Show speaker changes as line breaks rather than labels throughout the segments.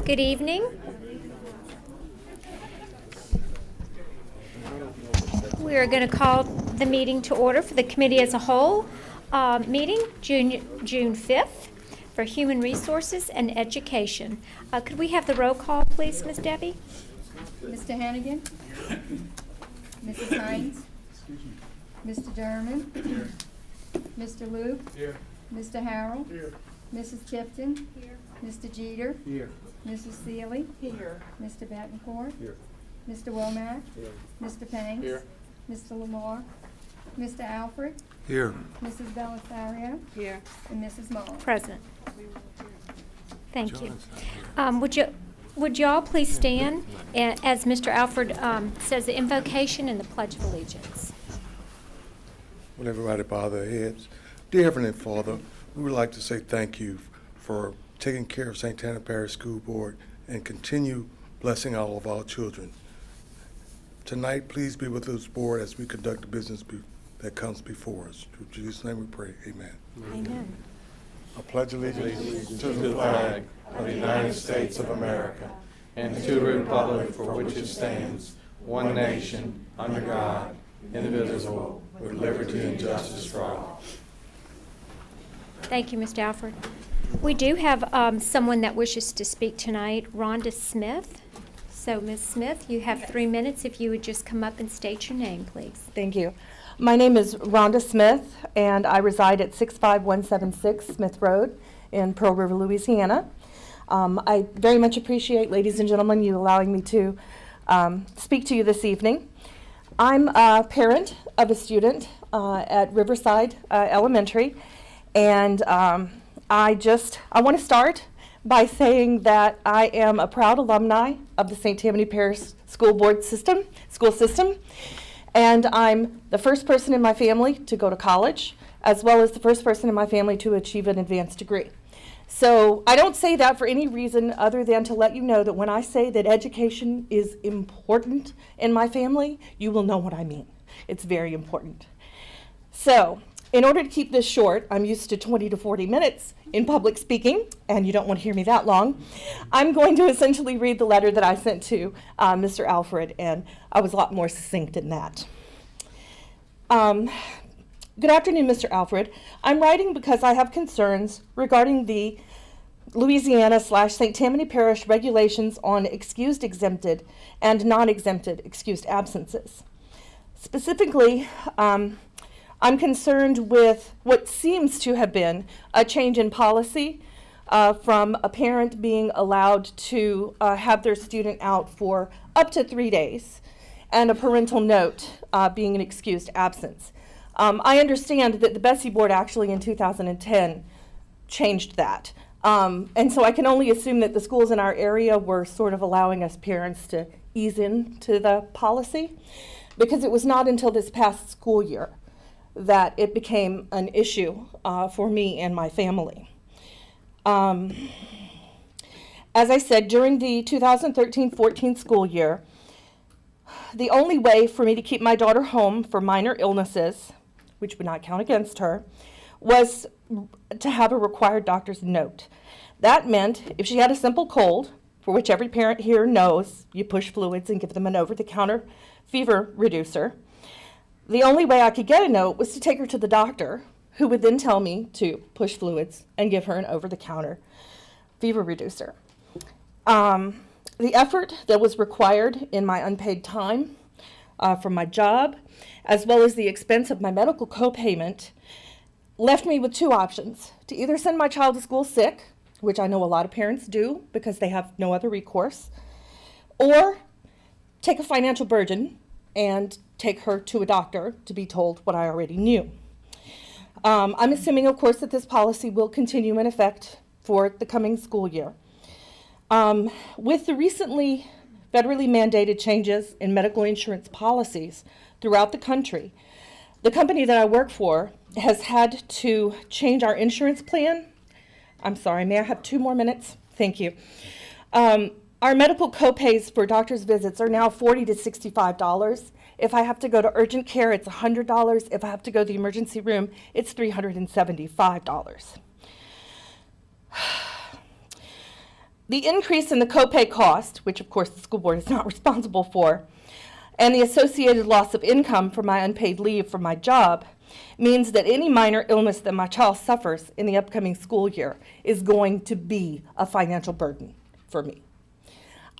Good evening. We are going to call the meeting to order for the committee as a whole. Meeting June 5th for Human Resources and Education. Could we have the roll call, please, Ms. Debbie?
Mr. Hannigan? Mrs. Hines? Mr. Derman? Mr. Luke?
Here.
Mr. Harrell?
Here.
Mrs. Tipton?
Here.
Mr. Jeter?
Here.
Mrs. Seeley?
Here.
Mr. Betancourt?
Here.
Mr. Womack?
Here.
Mr. Panks?
Here.
Mr. Lamar? Mr. Alfred?
Here.
Mrs. Belisario?
Here.
And Mrs. Muller.
Present. Thank you. Would you all please stand as Mr. Alfred says the invocation and the Pledge of Allegiance?
Will everybody bow their heads? Dear Heavenly Father, we would like to say thank you for taking care of St. Tammany Parish School Board and continue blessing all of our children. Tonight, please be with this board as we conduct the business that comes before us. In Jesus' name we pray, amen.
Amen.
I pledge allegiance to the flag of the United States of America and to the republic for which it stands, one nation, under God, indivisible, with liberty and justice for all.
Thank you, Mr. Alfred. We do have someone that wishes to speak tonight, Rhonda Smith. So, Ms. Smith, you have 3 minutes if you would just come up and state your name, please.
Thank you. My name is Rhonda Smith, and I reside at 65176 Smith Road in Pearl River, Louisiana. I very much appreciate, ladies and gentlemen, you allowing me to speak to you this evening. I'm a parent of a student at Riverside Elementary, and I want to start by saying that I am a proud alumni of the St. Tammany Parish school system, and I'm the first person in my family to go to college, as well as the first person in my family to achieve an advanced degree. So I don't say that for any reason other than to let you know that when I say that education is important in my family, you will know what I mean. It's very important. So, in order to keep this short, I'm used to 20 to 40 minutes in public speaking, and you don't want to hear me that long. I'm going to essentially read the letter that I sent to Mr. Alfred, and I was a lot more succinct in that. Good afternoon, Mr. Alfred. I'm writing because I have concerns regarding the Louisiana/St. Tammany Parish regulations on excused exempted and non-exempted excused absences. Specifically, I'm concerned with what seems to have been a change in policy from a parent being allowed to have their student out for up to 3 days and a parental note being an excused absence. I understand that the Bessie Board actually in 2010 changed that. And so I can only assume that the schools in our area were sort of allowing us parents to ease into the policy, because it was not until this past school year that it became an issue for me and my family. As I said, during the 2013-14 school year, the only way for me to keep my daughter home for minor illnesses, which would not count against her, was to have a required doctor's note. That meant if she had a simple cold, for which every parent here knows, you push fluids and give them an over-the-counter fever reducer. The only way I could get a note was to take her to the doctor, who would then tell me to push fluids and give her an over-the-counter fever reducer. The effort that was required in my unpaid time from my job, as well as the expense of my medical copayment, left me with two options: to either send my child to school sick, which I know a lot of parents do because they have no other recourse, or take a financial burden and take her to a doctor to be told what I already knew. I'm assuming, of course, that this policy will continue in effect for the coming school year. With the recently federally mandated changes in medical insurance policies throughout the country, the company that I work for has had to change our insurance plan. I'm sorry, may I have 2 more minutes? Thank you. Our medical copays for doctor's visits are now $40 to $65. If I have to go to urgent care, it's $100. If I have to go to the emergency room, it's $375. The increase in the copay cost, which of course the school board is not responsible for, and the associated loss of income from my unpaid leave from my job means that any minor illness that my child suffers in the upcoming school year is going to be a financial burden for me.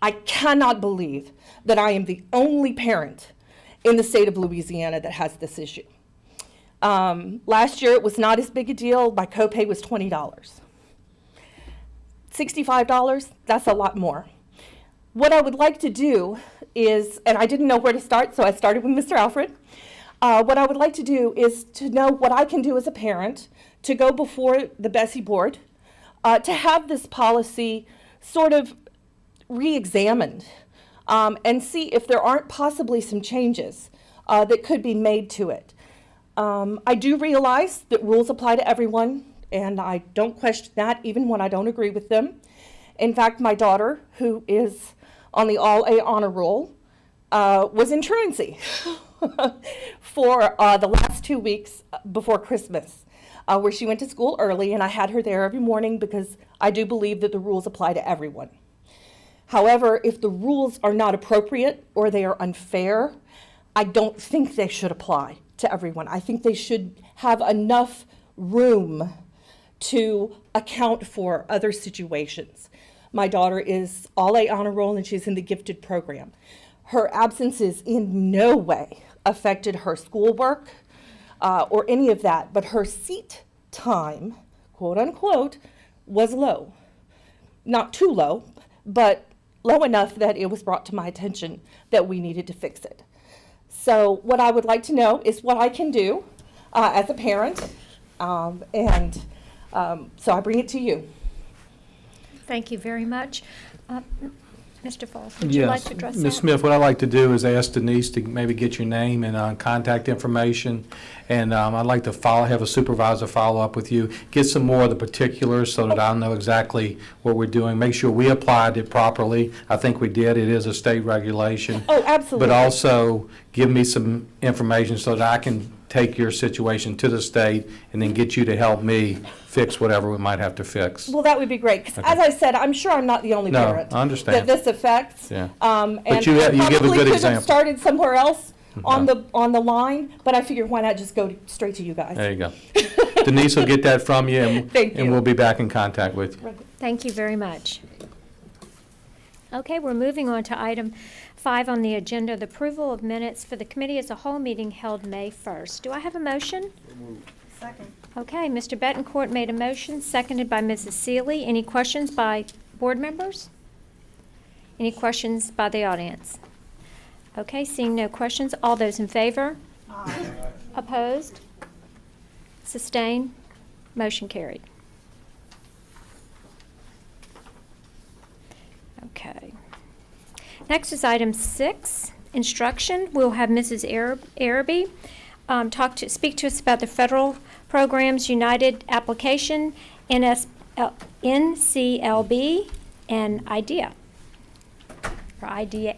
I cannot believe that I am the only parent in the state of Louisiana that has this issue. Last year, it was not as big a deal. My copay was $20. $65, that's a lot more. What I would like to do is, and I didn't know where to start, so I started with Mr. Alfred. What I would like to do is to know what I can do as a parent to go before the Bessie board, to have this policy sort of re-examined and see if there aren't possibly some changes that could be made to it. I do realize that rules apply to everyone, and I don't question that even when I don't agree with them. In fact, my daughter, who is on the All-A honor roll, was in truancy for the last 2 weeks before Christmas, where she went to school early, and I had her there every morning because I do believe that the rules apply to everyone. However, if the rules are not appropriate or they are unfair, I don't think they should apply to everyone. I think they should have enough room to account for other situations. My daughter is All-A honor roll and she's in the gifted program. Her absences in no way affected her schoolwork or any of that, but her seat time, quote unquote, was low. Not too low, but low enough that it was brought to my attention that we needed to fix it. So what I would like to know is what I can do as a parent, so I bring it to you.
Thank you very much. Mr. Falls, would you like to address that?
Ms. Smith, what I'd like to do is ask Denise to maybe get your name and contact information, and I'd like to have a supervisor follow up with you, get some more of the particulars so that I'll know exactly what we're doing, make sure we applied it properly. I think we did. It is a state regulation.
Oh, absolutely.
But also give me some information so that I can take your situation to the state and then get you to help me fix whatever we might have to fix.
Well, that would be great, because as I said, I'm sure I'm not the only
No,
parent
I understand.
that this affects.
Yeah.
And
But you
I
give a
probably
good
could have
example.
started somewhere else on
Okay.
the line, but I figured why not just go straight to you guys.
There you go. Denise will get that from you, and
Thank you.
we'll be back in contact with you.
Thank you very much. Okay, we're moving on to item 5 on the agenda, the approval of minutes for the committee as a whole meeting held May 1st. Do I have a motion?
Second.
Okay, Mr. Betancourt made a motion, seconded by Mrs. Seeley. Any questions by board members? Any questions by the audience? Okay, seeing no questions, all those in favor? Aye. Opposed? Sustained? Motion carried. Okay. Next is item 6, instruction. We'll have Mrs. Araby speak to us about the federal programs, United Application, NCLB, and IDEA, or IDEA.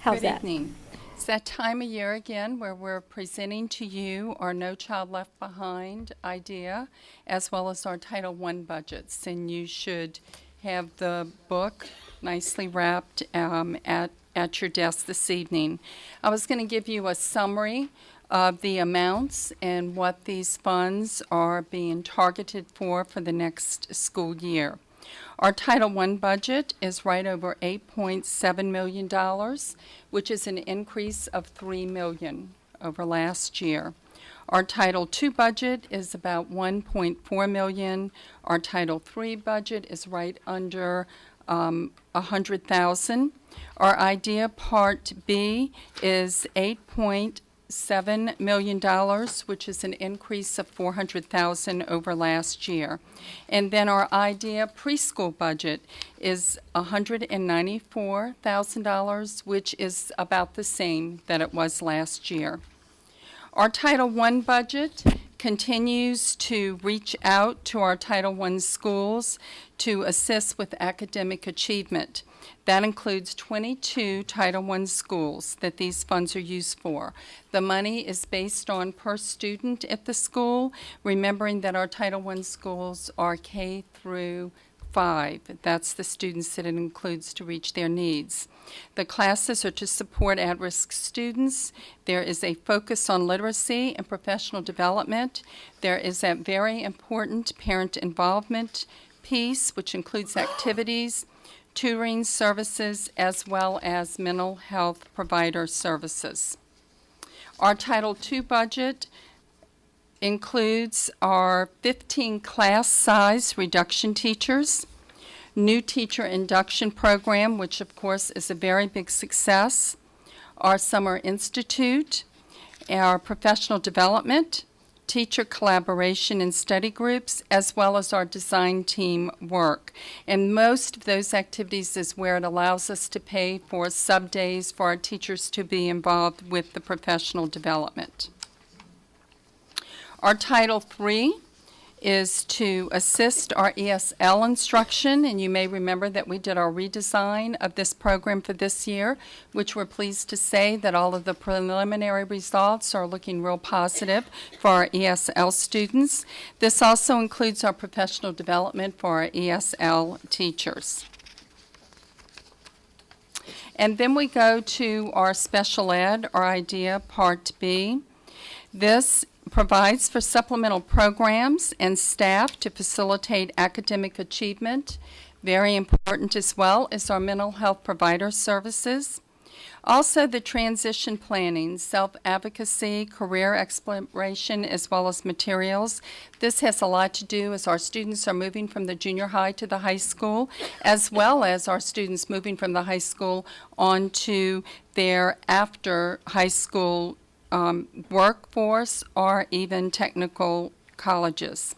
How's
Good
that?
evening. It's that time of year again where we're presenting to you our No Child Left Behind idea, as well as our Title I budgets. And you should have the book nicely wrapped at your desk this evening. I was going to give you a summary of the amounts and what these funds are being targeted for the next school year. Our Title I budget is right over $8.7 million, which is an increase of $3 million over last year. Our Title II budget is about $1.4 million. Our Title III budget is right under $100,000. Our IDEA Part B is $8.7 million, which is an increase of $400,000 over last year. And then our IDEA preschool budget is $194,000, which is about the same that it was last year. Our Title I budget continues to reach out to our Title I schools to assist with academic achievement. That includes 22 Title I schools that these funds are used for. The money is based on per student at the school, remembering that our Title I schools are K through 5. That's the students that it includes to reach their needs. The classes are to support at-risk students. There is a focus on literacy and professional development. There is a very important parent involvement piece, which includes activities, tutoring services, as well as mental health provider services. Our Title II budget includes our 15 class size reduction teachers, new teacher induction program, which of course is a very big success, our Summer Institute, our professional development, teacher collaboration and study groups, as well as our design team work. And most of those activities is where it allows us to pay for sub-days for our teachers to be involved with the professional development. Our Title III is to assist our ESL instruction, and you may remember that we did our redesign of this program for this year, which we're pleased to say that all of the preliminary results are looking real positive for our ESL students. This also includes our professional development for our ESL teachers. And then we go to our special ed, our IDEA Part B. This provides for supplemental programs and staff to facilitate academic achievement. Very important as well is our mental health provider services. Also the transition planning, self-advocacy, career exploration, as well as materials. This has a lot to do as our students are moving from the junior high to the high school, as well as our students moving from the high school on to their after high school workforce or even technical colleges.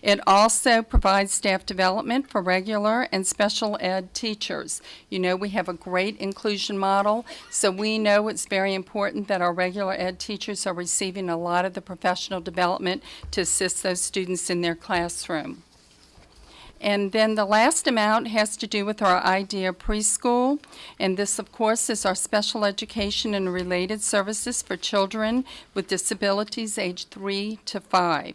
It also provides staff development for regular and special ed teachers. You know, we have a great inclusion model, so we know it's very important that our regular ed teachers are receiving a lot of the professional development to assist those students in their classroom. And then the last amount has to do with our IDEA preschool. And this, of course, is our special education and related services for children with disabilities aged 3 to 5.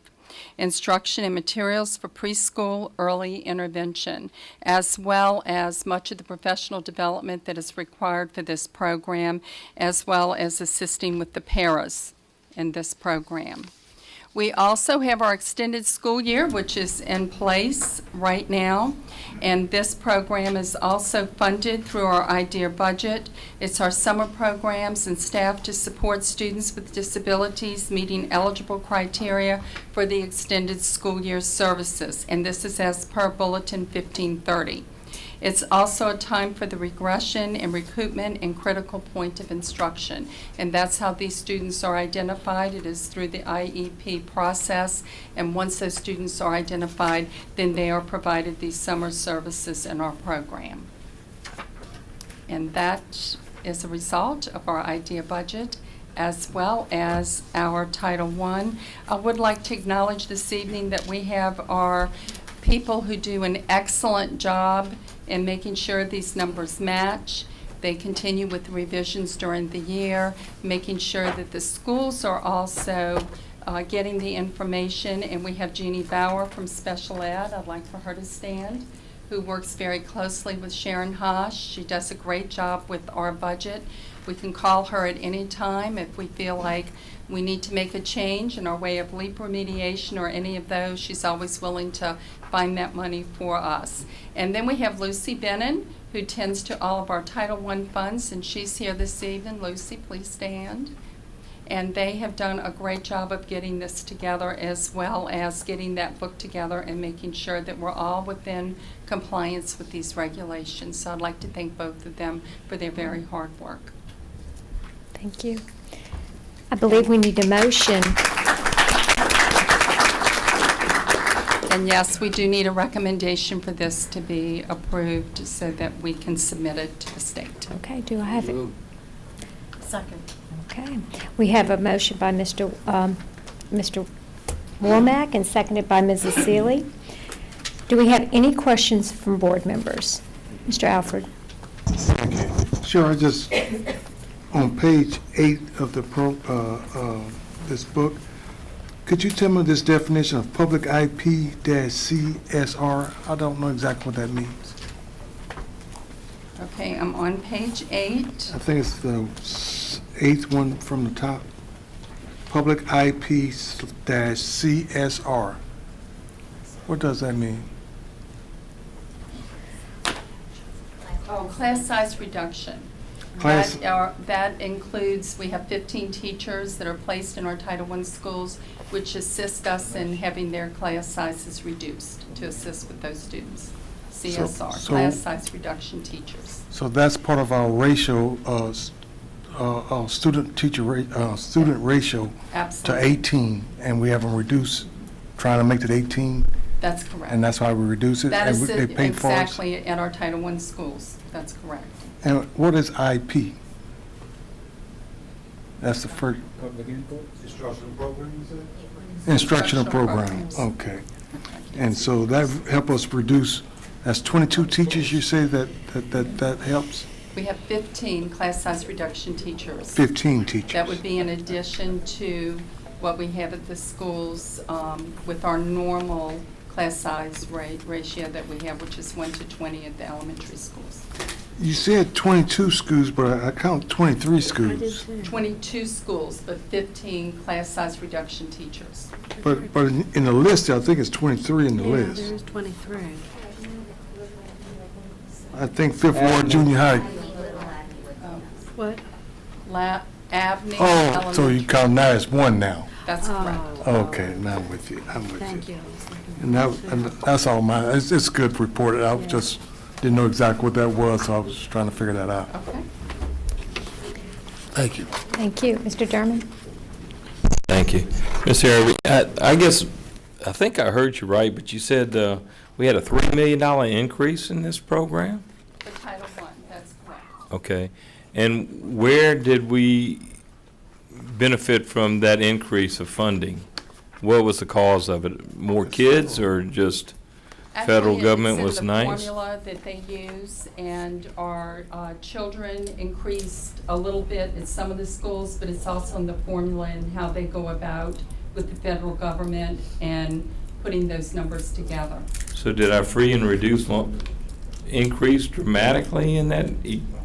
Instruction and materials for preschool early intervention, as well as much of the professional development that is required for this program, as well as assisting with the paras in this program. We also have our extended school year, which is in place right now, and this program is also funded through our IDEA budget. It's our summer programs and staff to support students with disabilities meeting eligible criteria for the extended school year services, and this is as per Bulletin 1530. It's also a time for the regression and recoupment and critical point of instruction. And that's how these students are identified. It is through the IEP process. And once those students are identified, then they are provided these summer services in our program. And that is a result of our IDEA budget, as well as our Title I. I would like to acknowledge this evening that we have our people who do an excellent job in making sure these numbers match. They continue with revisions during the year, making sure that the schools are also getting the information. And we have Jeannie Bauer from Special Ed. I'd like for her to stand, who works very closely with Sharon Hosh. She does a great job with our budget. We can call her at any time if we feel like we need to make a change in our way of LEAP remediation or any of those. She's always willing to find that money for us. And then we have Lucy Bennon, who tends to all of our Title I funds, and she's here this evening. Lucy, please stand. And they have done a great job of getting this together, as well as getting that book together and making sure that we're all within compliance with these regulations. So I'd like to thank both of them for their very hard work.
Thank you. I believe we need a motion.
And yes, we do need a recommendation for this to be approved so that we can submit it to the state.
Okay, do I have it?
Second.
Okay. We have a motion by Mr. Womack and seconded by Mrs. Seeley. Do we have any questions from board members? Mr. Alfred?
Sure, I just, on page 8 of the this book,
Could you tell me this definition of public IP-CSR? I don't know exactly what that means.
Okay, I'm on page 8.
I think it's the eighth one from the top. Public IP-CSR. What does that mean?
Oh, class size reduction.
Class-
That includes, we have 15 teachers that are placed in our Title I schools, which assist us in having their class sizes reduced to assist with those students. CSR,
so-
class size reduction teachers.
So that's part of our ratio, student ratio to
Absolutely.
18, and we haven't reduced, trying to make it 18,
That's correct.
and that's why we reduce it?
That
and
is
they
it
pay for us?
exactly at our Title I schools. That's correct.
And what is IP? That's the first.
Public input, instructional program, you said?
Instructional
Instructional
program,
programs.
okay. And so that help us reduce, that's 22 teachers you say that helps?
We have 15 class size reduction teachers.
15 teachers.
That would be in addition to what we have at the schools with our normal class size ratio that we have, which is 1 to 20 at the elementary schools.
You said 22 schools, but I count 23 schools.
22 schools, but 15 class size reduction teachers.
But in the list, I think it's 23 in the
Yeah,
list.
there's 23.
I think Fifth Ward Junior High.
What?
Abney
Oh, so
Elementary.
you count now as one now.
That's correct.
Okay, now I'm with you,
Thank you.
And that's all mine. It's good reported. I just didn't know exactly what that was, so I was just trying to figure that out.
Okay.
Thank you.
Thank you. Mr. Derman?
Thank you. Ms. Harvey, I guess, I think I heard you right, but you said we had a $3 million increase in this program?
For Title I, that's correct.
Okay. And where did we benefit from that increase of funding? What was the cause of it? More kids or just federal
Actually,
government was
it's in the
nice?
formula that they use, and our children increased a little bit at some of the schools, but it's also in the formula and how they go about with the federal government and putting those numbers together.
So did our free and reduced increase dramatically in that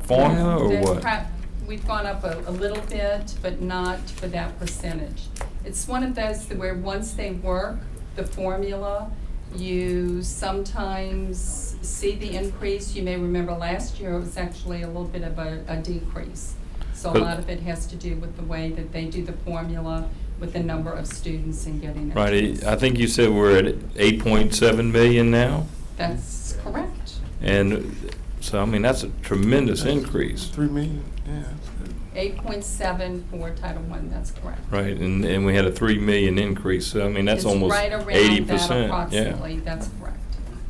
formula or what?
We've gone up a little bit, but not for that percentage. It's one of those that where once they work the formula, you sometimes see the increase. You may remember last year it was actually a little bit of a decrease. So a
But-
lot of it has to do with the way that they do the formula with the number of students and getting it.
Right, I think you said we're at 8.7 million now?
That's correct.
And so, I mean, that's a tremendous increase.
3 million, yeah. That's good.
8.7 for Title I, that's correct.
Right, and we had a 3 million increase, so I mean, that's
It's
almost
right around
80%.
that
Yeah.
approximately, that's correct.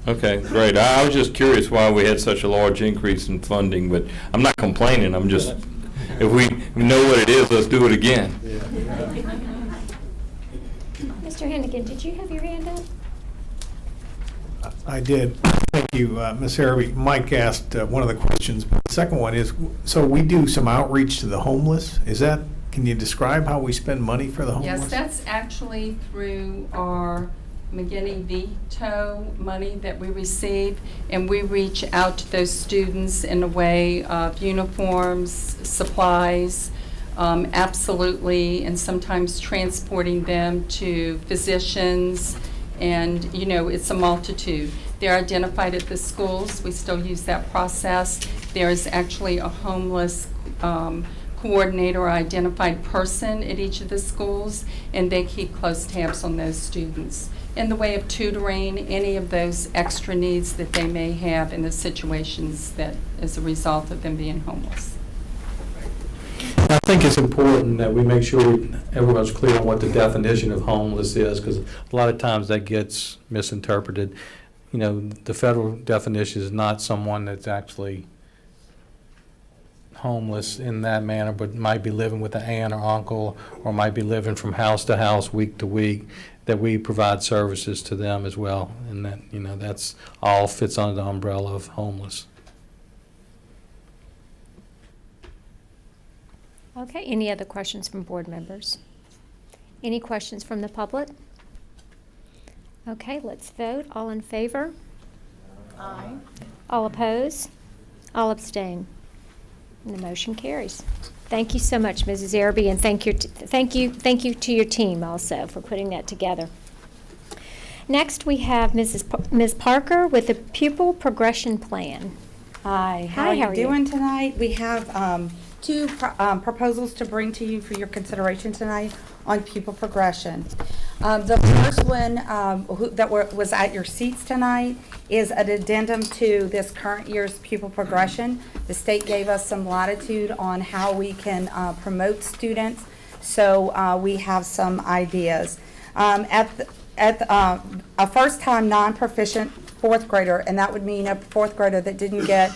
Okay, great. I was just curious why we had such a large increase in funding, but I'm not complaining, I'm just, if we know what it is, let's do it again.
Mr. Hennigan, did you have your hand up?
I did. Thank you, Ms. Harvey. Mike asked one of the questions. The second one is, so we do some outreach to the homeless. Can you describe how we spend money for the homeless?
Yes, that's actually through our McGinney Veto money that we receive, and we reach out to those students in a way of uniforms, supplies, absolutely, and sometimes transporting them to physicians, and, you know, it's a multitude. They're identified at the schools. We still use that process. There is actually a homeless coordinator or identified person at each of the schools, and they keep close tabs on those students in the way of tutoring, any of those extra needs that they may have in the situations that as a result of them being homeless.
I think it's important that we make sure everyone's clear on what the definition of homeless is, because a lot of times that gets misinterpreted. You know, the federal definition is not someone that's actually homeless in that manner, but might be living with an aunt or uncle, or might be living from house to house, week to week, that we provide services to them as well. And that, you know, that's all fits under the umbrella of homeless.
Okay, any other questions from board members? Any questions from the public? Okay, let's vote. All in favor? Aye. All oppose? All abstain? And the motion carries. Thank you so much, Mrs. Araby, and thank you to your team also for putting that together. Next, we have Ms. Parker with the Pupil Progression Plan.
Hi, how
Hi,
are
how are
you
you?
doing tonight? We have two proposals to bring to you for your consideration tonight on pupil progression. The first one was at your seats tonight is an addendum to this current year's pupil progression. The state gave us some latitude on how we can promote students, so we have some ideas. At a first-time non-proficient fourth grader, and that would mean a fourth grader that didn't get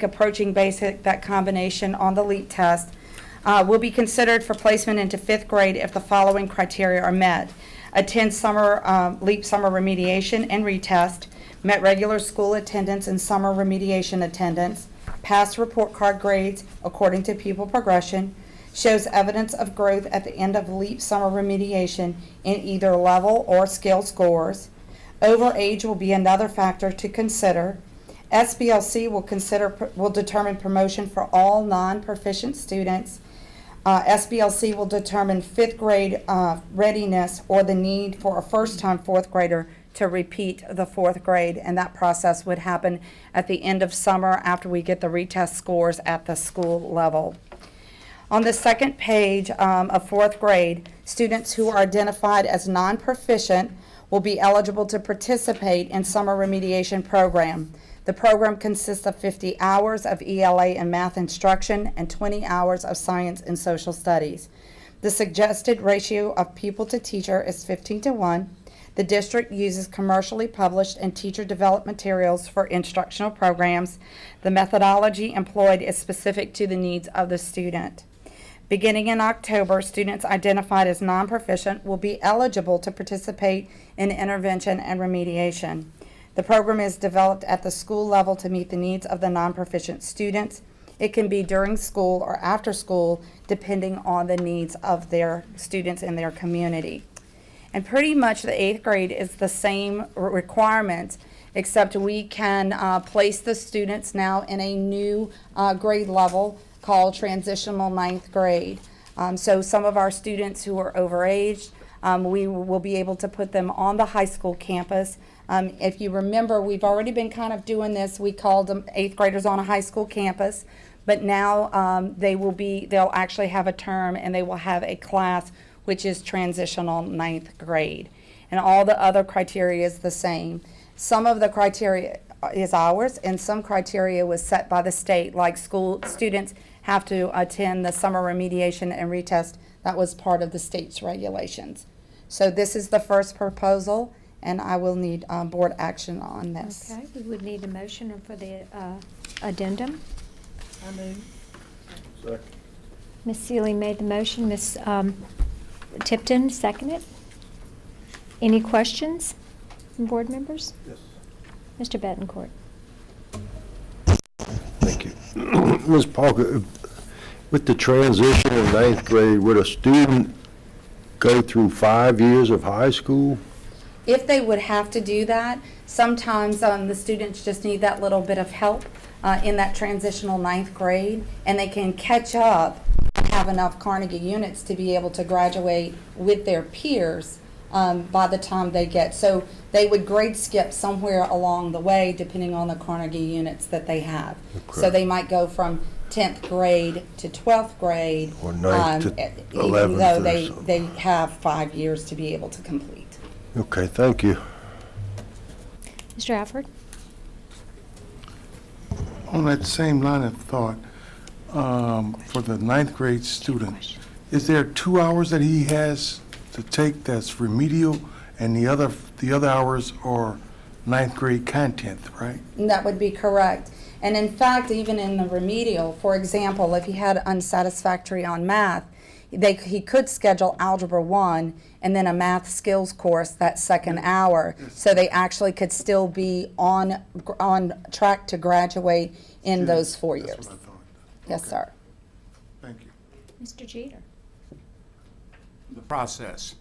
approaching basic, that combination on the LEAP test, will be considered for placement into fifth grade if the following criteria are met. Attend LEAP summer remediation and retest, met regular school attendance and summer remediation attendance, passed report card grades according to pupil progression, shows evidence of growth at the end of LEAP summer remediation in either level or scale scores. Overage will be another factor to consider. SBLC will determine promotion for all non-proficient students. SBLC will determine fifth grade readiness or the need for a first-time fourth grader to repeat the fourth grade, and that process would happen at the end of summer after we get the retest scores at the school level. On the second page of fourth grade, students who are identified as non-proficient will be eligible to participate in summer remediation program. The program consists of 50 hours of ELA and math instruction and 20 hours of science and social studies. The suggested ratio of pupil to teacher is 15:1. The district uses commercially published and teacher-developed materials for instructional programs. The methodology employed is specific to the needs of the student. Beginning in October, students identified as non-proficient will be eligible to participate in intervention and remediation. The program is developed at the school level to meet the needs of the non-proficient students. It can be during school or after school, depending on the needs of their students in their community. And pretty much the eighth grade is the same requirements, except we can place the students now in a new grade level called transitional ninth grade. So some of our students who are overaged, we will be able to put them on the high school campus. If you remember, we've already been kind of doing this. We called them eighth graders on a high school campus, but now they'll actually have a term and they will have a class which is transitional ninth grade. And all the other criteria is the same. Some of the criteria is ours, and some criteria was set by the state, like school students have to attend the summer remediation and retest. That was part of the state's regulations. So this is the first proposal, and I will need board action on this.
Okay, we would need a motion for the addendum.
Second.
Ms. Seeley made the motion. Ms. Tipton seconded. Any questions from board members?
Yes.
Mr. Betancourt.
Thank you. Ms. Parker, with the transition in ninth grade, would a student go through 5 years of high school?
If they would have to do that, sometimes the students just need that little bit of help in that transitional ninth grade, and they can catch up and have enough Carnegie units to be able to graduate with their peers by the time they get. So they would grade skip somewhere along the way depending on the Carnegie units that they have.
Okay.
So they might go from 10th grade to 12th grade,
Or ninth to
even
11th
though
or something.
they have 5 years to be able to complete.
Okay, thank you.
Mr. Alford?
On that same line of thought, for the ninth grade student, is there 2 hours that he has to take that's remedial, and the other hours are ninth grade content, right?
That would be correct. And in fact, even in the remedial, for example, if he had unsatisfactory on math, he could schedule Algebra 1 and then a math skills course that second hour, so they actually could still be on track to graduate in those 4 years.
That's what I thought.
Yes,
Okay.
sir.
Thank you.
Mr. Jeter?
the process.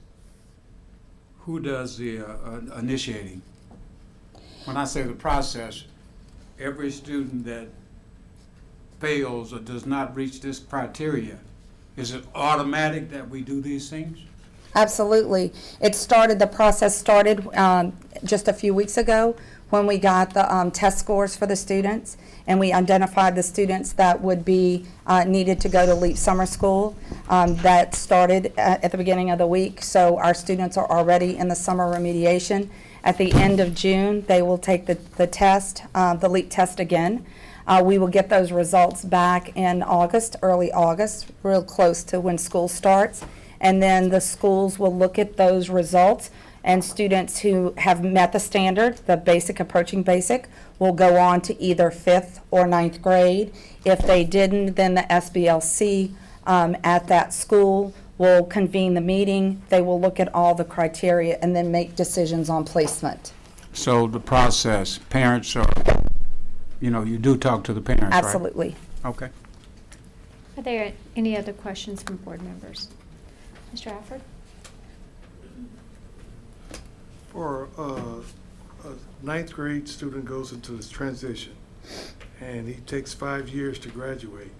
Who does the initiating? When I say the process, every student that fails or does not reach this criteria, is it automatic that we do these things?
Absolutely. The process started just a few weeks ago when we got the test scores for the students, and we identified the students that would be needed to go to LEAP Summer School. That started at the beginning of the week, so our students are already in the summer remediation. At the end of June, they will take the test, the LEAP test again. We will get those results back in August, early August, real close to when school starts. And then the schools will look at those results, and students who have met the standard, the basic approaching basic, will go on to either 5th or 9th grade. If they didn't, then the SBLC at that school will convene the meeting. They will look at all the criteria and then make decisions on placement.
So the process, parents are, you do talk to the parents, right?
Absolutely.
Okay.
Are there any other questions from board members? Mr. Alford?
For a ninth grade student goes into this transition, and he takes 5 years to graduate.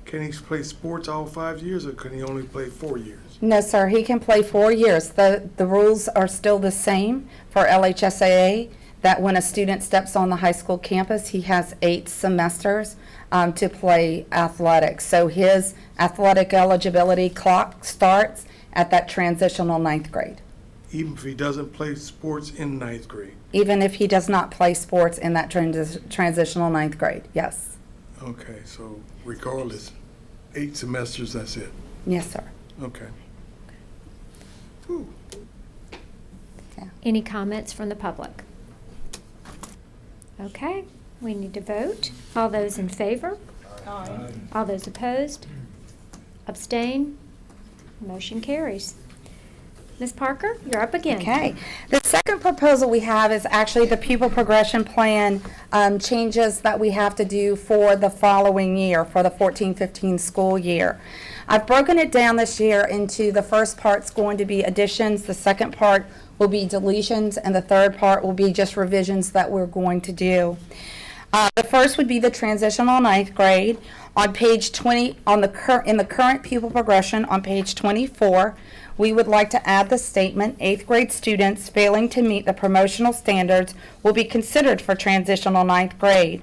Can he play sports all 5 years, or can he only play 4 years?
No, sir, he can play 4 years. The rules are still the same for LHSAA, that when a student steps on the high school campus, he has 8 semesters to play athletics. So his athletic eligibility clock starts at that transitional 9th grade.
Even if he doesn't play sports in ninth grade?
Even if he does not play sports in that transitional 9th grade, yes.
Okay, so regardless, 8 semesters, that's it?
Yes, sir.
Okay.
Any comments from the public? Okay, we need to vote. All those in favor? Aye. All those opposed? Abstain? Motion carries. Ms. Parker, you're up again.
Okay. The second proposal we have is actually the pupil progression plan changes that we have to do for the following year, for the 14-15 school year. I've broken it down this year into the first part's going to be additions, the second part will be deletions, and the third part will be just revisions that we're going to do. The first would be the transitional 9th grade. On page 20, in the current pupil progression on page 24, we would like to add the statement, 8th grade students failing to meet the promotional standards will be considered for transitional 9th grade.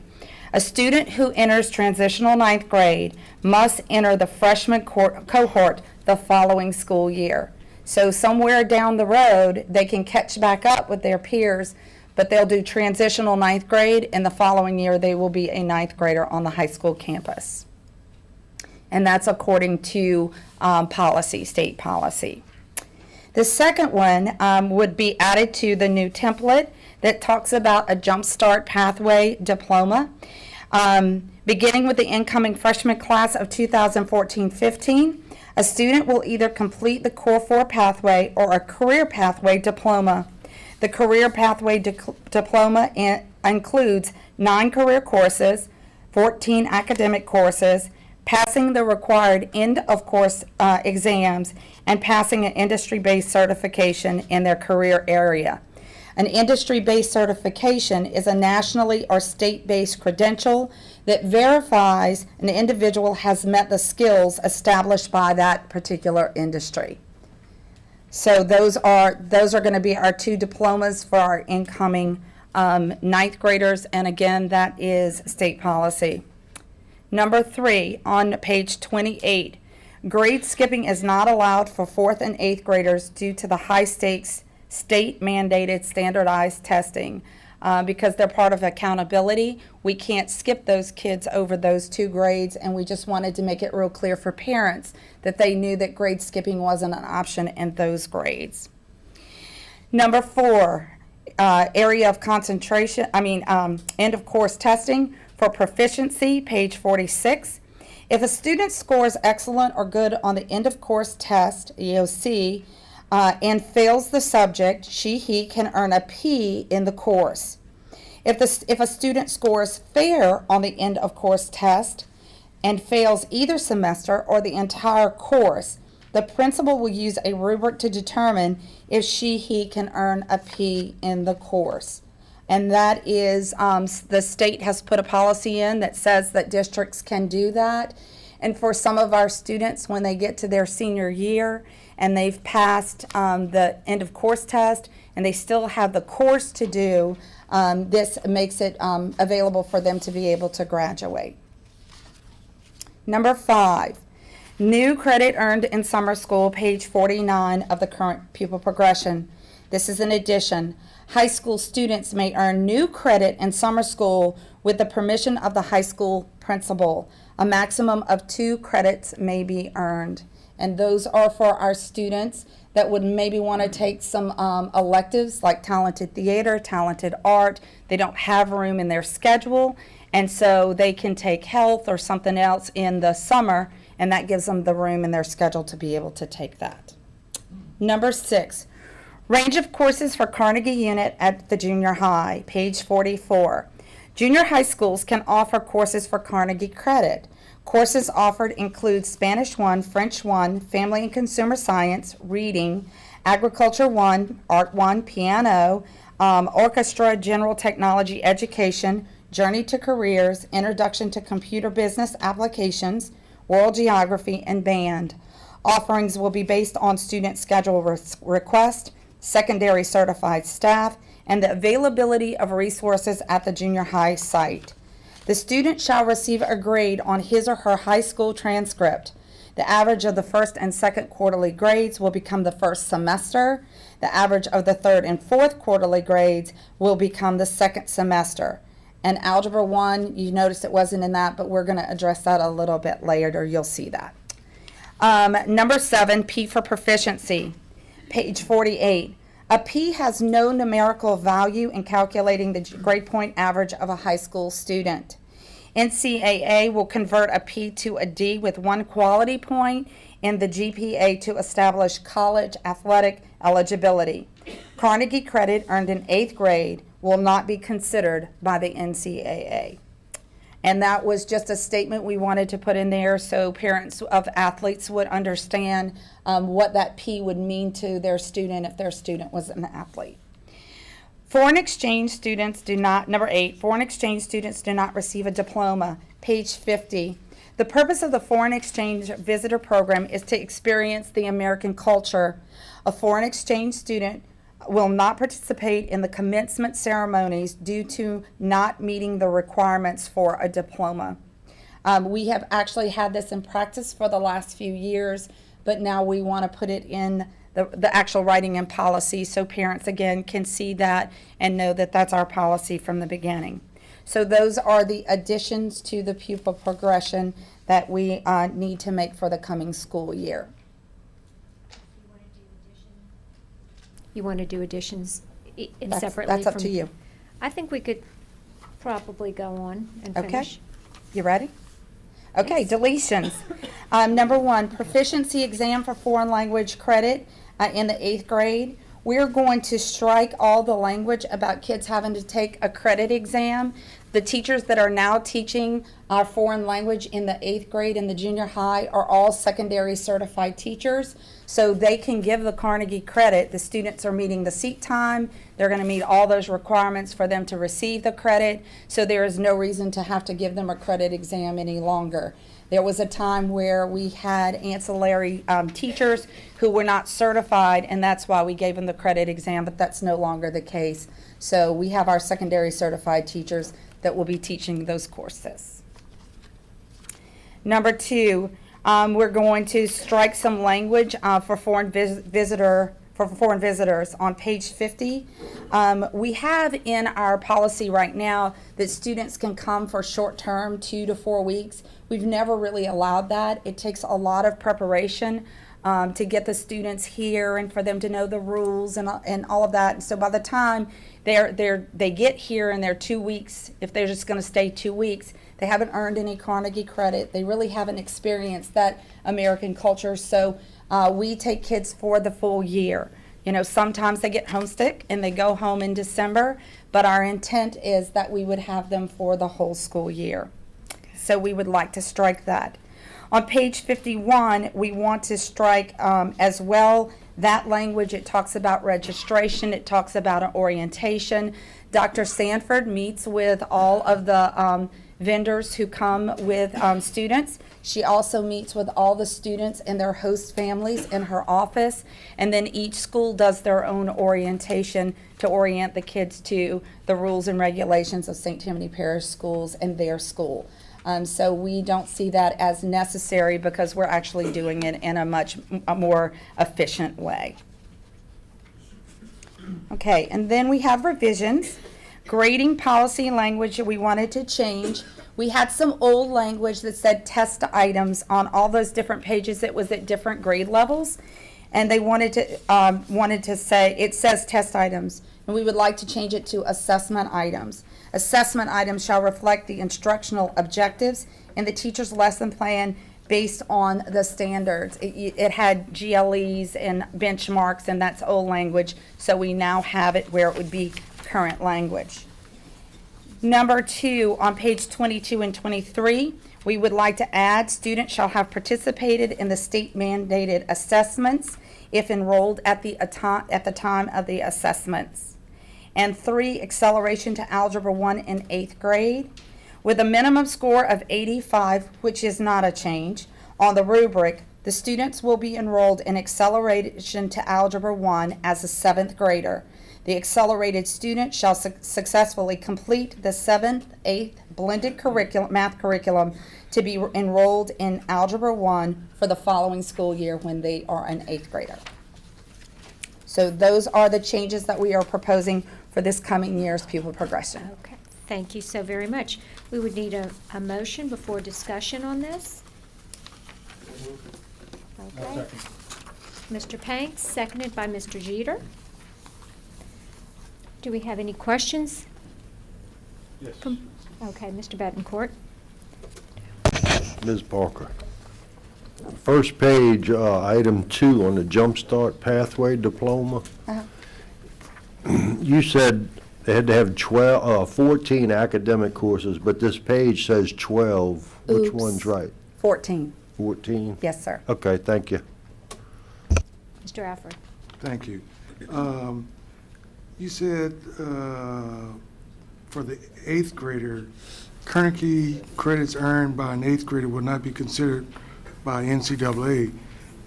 A student who enters transitional 9th grade must enter the freshman cohort the following school year. So somewhere down the road, they can catch back up with their peers, but they'll do transitional 9th grade, and the following year they will be a 9th grader on the high school campus. And that's according to policy, state policy. The second one would be added to the new template that talks about a Jump Start Pathway diploma. Beginning with the incoming freshman class of 2014-15, a student will either complete the Core 4 pathway or a career pathway diploma. The career pathway diploma includes 9 career courses, 14 academic courses, passing the required end-of-course exams, and passing an industry-based certification in their career area. An industry-based certification is a nationally or state-based credential that verifies an individual has met the skills established by that particular industry. So those are going to be our 2 diplomas for our incoming 9th graders, and again, that is state policy. Number 3, on page 28, grade skipping is not allowed for 4th and 8th graders due to the high stakes state mandated standardized testing. Because they're part of accountability, we can't skip those kids over those 2 grades, and we just wanted to make it real clear for parents that they knew that grade skipping wasn't an option in those grades. Number 4, area of concentration, end of course testing for proficiency, page 46. If a student scores excellent or good on the end of course test, EOC, and fails the subject, he can earn a P in the course. If a student scores fair on the end of course test and fails either semester or the entire course, The principal will use a rubric to determine if he can earn a P in the course. And that is, the state has put a policy in that says that districts can do that. And for some of our students, when they get to their senior year and they've passed the end of course test and they still have the course to do, this makes it available for them to be able to graduate. Number 5, new credit earned in summer school, page 49 of the current pupil progression. This is an addition. High school students may earn new credit in summer school with the permission of the high school principal. A maximum of 2 credits may be earned. And those are for our students that would maybe want to take some electives like talented theater, talented art. They don't have room in their schedule, and so they can take health or something else in the summer, and that gives them the room in their schedule to be able to take that. Number 6, range of courses for Carnegie unit at the junior high, page 44. Junior high schools can offer courses for Carnegie credit. Courses offered include Spanish 1, French 1, Family and Consumer Science, Reading, Agriculture 1, Art 1, Piano, Orchestra, General Technology Education, Journey to Careers, Introduction to Computer Business Applications, World Geography, and Band. Offerings will be based on student schedule request, secondary certified staff, and the availability of resources at the junior high site. The student shall receive a grade on his or her high school transcript. The average of the first and second quarterly grades will become the first semester. The average of the third and fourth quarterly grades will become the second semester. And Algebra 1, you noticed it wasn't in that, but we're going to address that a little bit later. You'll see that. Number 7, P for proficiency, page 48. A P has no numerical value in calculating the grade point average of a high school student. NCAA will convert a P to a D with 1 quality point in the GPA to establish college athletic eligibility. Carnegie credit earned in 8th grade will not be considered by the NCAA. And that was just a statement we wanted to put in there so parents of athletes would understand what that P would mean to their student if their student was an athlete. Foreign exchange students do not, number 8, foreign exchange students do not receive a diploma, page 50. The purpose of the foreign exchange visitor program is to experience the American culture. A foreign exchange student will not participate in the commencement ceremonies due to not meeting the requirements for a diploma. We have actually had this in practice for the last few years, but now we want to put it in the actual writing and policy so parents again can see that and know that that's our policy from the beginning. So those are the additions to the pupil progression that we need to make for the coming school year.
You want to do additions separately?
That's up
from-
to you.
I think we could probably go on and
Okay.
finish.
You ready? Okay, deletions. Number 1, proficiency exam for foreign language credit in the 8th grade. We're going to strike all the language about kids having to take a credit exam. The teachers that are now teaching our foreign language in the 8th grade and the junior high are all secondary certified teachers, so they can give the Carnegie credit. The students are meeting the seat time. They're going to meet all those requirements for them to receive the credit, so there is no reason to have to give them a credit exam any longer. There was a time where we had ancillary teachers who were not certified, and that's why we gave them the credit exam, but that's no longer the case. So we have our secondary certified teachers that will be teaching those courses. Number 2, we're going to strike some language for foreign visitors on page 50. We have in our policy right now that students can come for short term, 2 to 4 weeks. We've never really allowed that. It takes a lot of preparation to get the students here and for them to know the rules and all of that. And so by the time they get here and they're 2 weeks, if they're just going to stay 2 weeks, they haven't earned any Carnegie credit. They really haven't experienced that American culture. So we take kids for the full year. You know, sometimes they get homesick and they go home in December, but our intent is that we would have them for the whole school year. So we would like to strike that. On page 51, we want to strike as well that language. It talks about registration. It talks about an orientation. Dr. Sanford meets with all of the vendors who come with students. She also meets with all the students and their host families in her office. And then each school does their own orientation to orient the kids to the rules and regulations of St. Tammany Parish Schools and their school. So we don't see that as necessary because we're actually doing it in a much more efficient way. Okay, and then we have revisions. Grading policy language we wanted to change. We had some old language that said test items on all those different pages. It was at different grade levels. And they wanted to say, it says test items, and we would like to change it to assessment items. Assessment items shall reflect the instructional objectives in the teacher's lesson plan based on the standards. It had GLEs and benchmarks, and that's old language, so we now have it where it would be current language. Number 2, on page 22 and 23, we would like to add students shall have participated in the state mandated assessments if enrolled at the time of the assessments. And 3, acceleration to Algebra 1 in 8th grade with a minimum score of 85, which is not a change, on the rubric. The students will be enrolled in acceleration to Algebra 1 as a 7th grader. The accelerated student shall successfully complete the 7th, 8th blended math curriculum to be enrolled in Algebra 1 for the following school year when they are an 8th grader. So those are the changes that we are proposing for this coming year's pupil progression.
Okay, thank you so very much. We would need a motion before discussion on this. Okay. Mr. Panks, seconded by Mr. Jeter. Do we have any questions?
Yes.
Okay, Mr. Bettencourt.
Ms. Parker. First page, item 2 on the Jumpstart Pathway Diploma. You said they had to have 14 academic courses, but this page says 12. Which
Oops.
one's right?
14.
14?
Yes, sir.
Okay, thank you.
Mr. Alford.
Thank you. You said for the 8th grader, Carnegie credits earned by an 8th grader will not be considered by NCAA.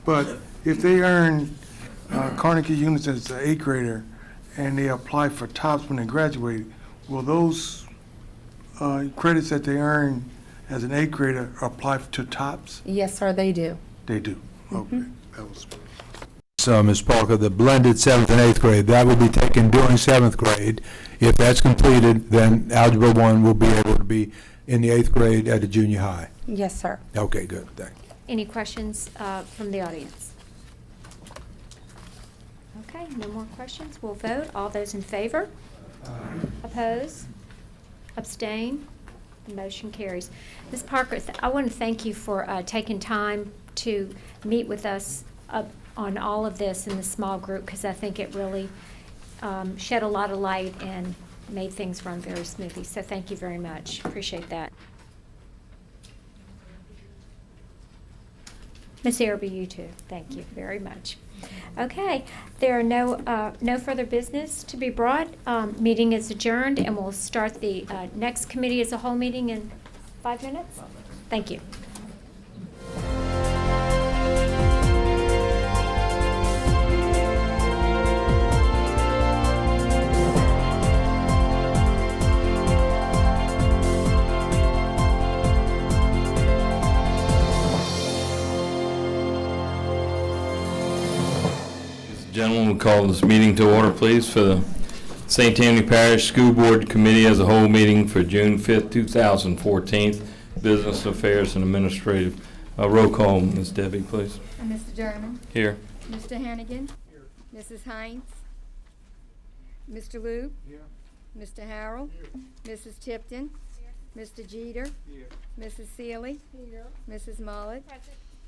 But if they earn Carnegie units as an 8th grader and they apply for TOPS when they graduate, will those credits that they earn as an 8th grader apply to TOPS?
Yes, sir, they do.
They do. Okay. That was.
So, Ms. Parker, the blended 7th and 8th grade, that will be taken during 7th grade. If that's completed, then Algebra 1 will be able to be in the 8th grade at a junior high.
Yes, sir.
Okay, good, thanks.
Any questions from the audience? Okay, no more questions. We'll vote. All those in favor? Oppose? Abstain? Motion carries. Ms. Parker, I want to thank you for taking time to meet with us on all of this in the small group, because I think it really shed a lot of light and made things run very smoothly. So thank you very much. Appreciate that. Ms. Irby, you too. Thank you very much. Okay, there are no further business to be brought. Meeting is adjourned, and we'll start the next committee as a whole meeting in 5 minutes. Thank you.
Gentlemen, we'll call this meeting to order, please, for the St. Tammany Parish School Board Committee as a whole meeting for June 5th, 2014. Business Affairs and Administrative. Roll call, Ms. Debbie, please.
Mr. German.
Here.
Mr. Hannigan. Mrs. Hines. Mr. Luke. Mr. Harrell. Mrs. Tipton. Mr. Jeter. Mrs. Sealy. Mrs. Mullet.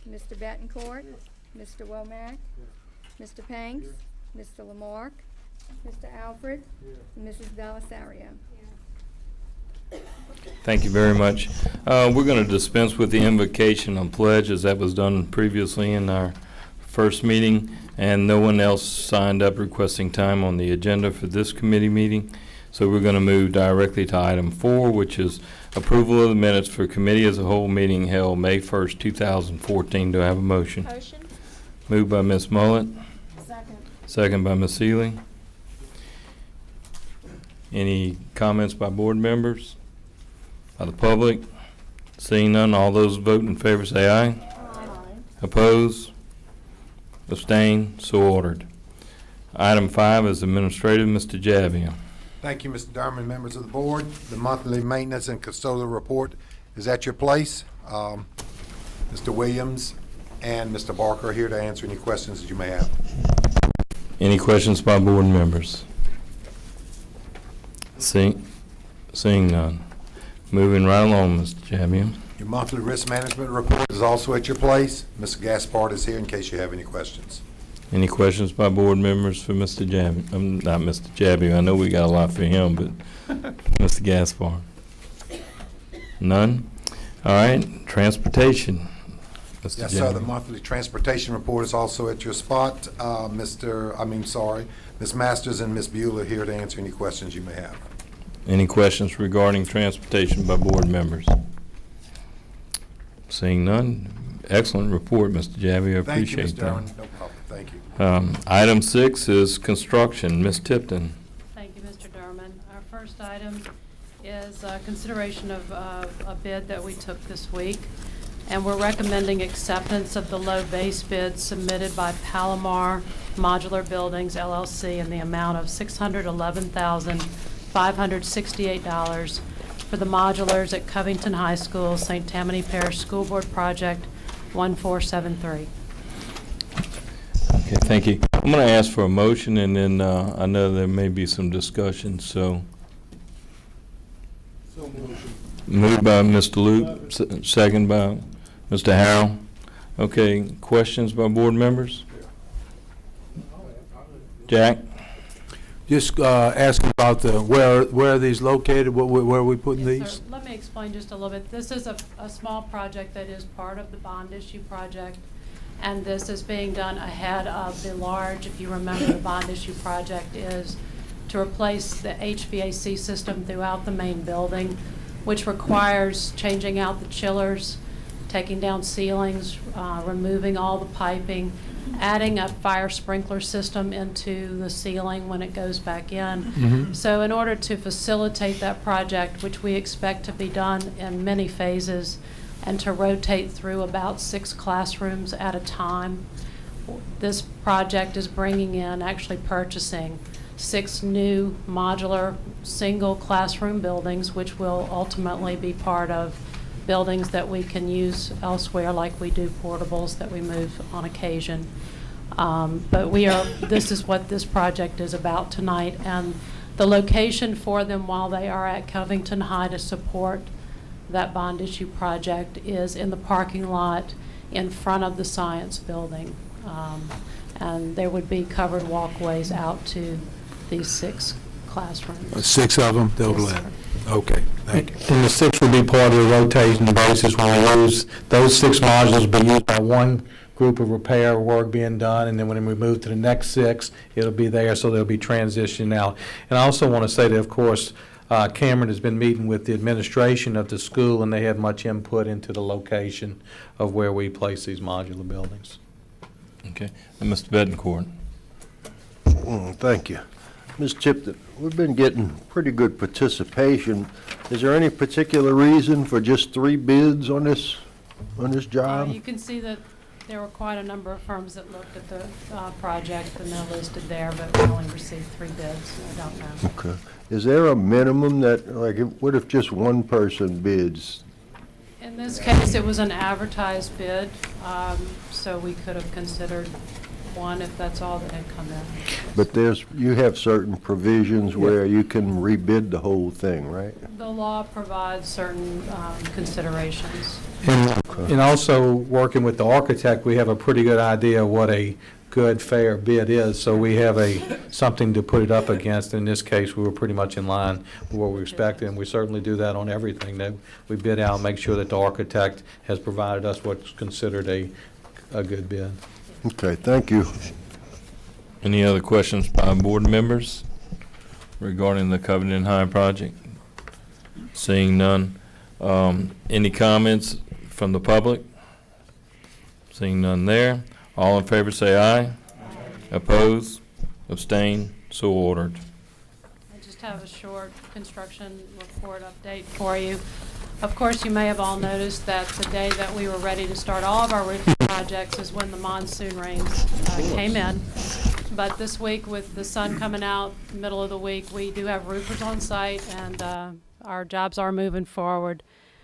Mr. Bettencourt. Mr. Womack. Mr. Panks. Mr. Lamarck. Mr. Alfred. And Mrs. Belisario.
Thank you very much. We're going to dispense with the invocation and pledge as that was done previously in our first meeting, and no one else signed up requesting time on the agenda for this committee meeting. So we're going to move directly to item 4, which is approval of the minutes for committee as a whole meeting held May 1st, 2014. Do I have a motion?
Motion?
Moved by Ms. Mullet. Second by Ms. Seeley. Any comments by board members? By the public? Seeing none, all those voting in favor say aye. Oppose? Abstain? So ordered. Item 5 is administrative. Mr. Javier.
Thank you, Mr. Durman, members of the board. The monthly maintenance and custodial report is at your place. Mr. Williams and Mr. Barker are here to answer any questions that you may have.
Any questions by board members? Seeing none. Moving right along, Mr. Javier.
Your monthly risk management report is also at your place. Mr. Gaspard is here in case you have any questions.
Any questions by board members for Mr. Javier? Not Mr. Javier. I know we got a lot for him, but Mr. Gaspard. None? All right. Transportation. Mr.
Yes, sir. The
Javier.
monthly transportation report is also at your spot. Ms. Masters and Ms. Bueller are here to answer any questions you may have.
Any questions regarding transportation by board members? Seeing none. Excellent report, Mr. Javier.
Thank you,
Appreciate
Mr.
that.
Durman. No problem. Thank you.
Item 6 is construction. Ms. Tipton.
Thank you, Mr. Durman. Our first item is consideration of a bid that we took this week, and we're recommending acceptance of the low base bid submitted by Palomar Modular Buildings, LLC, in the amount of $611,568 for the modulars at Covington High School, St. Tammany Parish School Board Project 1473.
Okay, thank you. I'm going to ask for a motion, and then I know there may be some discussion, so. Moved by Mr. Loop, second by Mr. Harrell. Okay, questions by board members? Jack?
Just asking about where are these located, where are we putting
Yes,
these?
sir. Let me explain just a little bit. This is a small project that is part of the bond issue project, and this is being done ahead of the large, if you remember, the bond issue project is to replace the HVAC system throughout the main building, which requires changing out the chillers, taking down ceilings, removing all the piping, adding a fire sprinkler system into the ceiling when it goes back in. So in order to facilitate that project, which we expect to be done in many phases and to rotate through about 6 classrooms at a time, this project is bringing in, actually purchasing 6 new modular single classroom buildings, which will ultimately be part of buildings that we can use elsewhere, like we do portables that we move on occasion. But this is what this project is about tonight, and the location for them while they are at Covington High to support that bond issue project is in the parking lot in front of the science building. And there would be covered walkways out to these 6 classrooms.
6 of them, they'll
Yes,
let.
sir.
Okay, thank you.
And the 6 will be part of the rotation basis when we use, those 6 modules will be used by one group of repair work being done, and then when we move to the next 6, it'll be there, so they'll be transitioning out. And I also want to say that, of course, Cameron has been meeting with the administration of the school, and they have much input into the location of where we place these modular buildings.
Okay. And Mr. Betancourt?
Thank you. Ms. Tipton, we've been getting pretty good participation. Is there any particular reason for just 3 bids on this job?
You can see that there were quite a number of firms that looked at the project, and they're listed there, but we only received 3 bids. I don't know.
Okay. Is there a minimum that, like, what if just one person bids?
In this case, it was an advertised bid, so we could have considered one if that's all that had come in.
But you have certain provisions where you can rebid the whole thing, right?
The law provides certain considerations.
And also, working with the architect, we have a pretty good idea of what a good, fair bid is, so we have something to put it up against. In this case, we were pretty much in line with what we expected, and we certainly do that on everything that we bid out, make sure that the architect has provided us what's considered a good bid.
Okay, thank you.
Any other questions by board members regarding the Covington High project? Seeing none. Any comments from the public? Seeing none there. All in favor say aye. Opposed? Abstain? So ordered.
I just have a short construction report update for you. Of course, you may have all noticed that the day that we were ready to start all of our roofing projects is when the monsoon rains came in. But this week, with the sun coming out middle of the week, we do have roofers on site, and our jobs are moving forward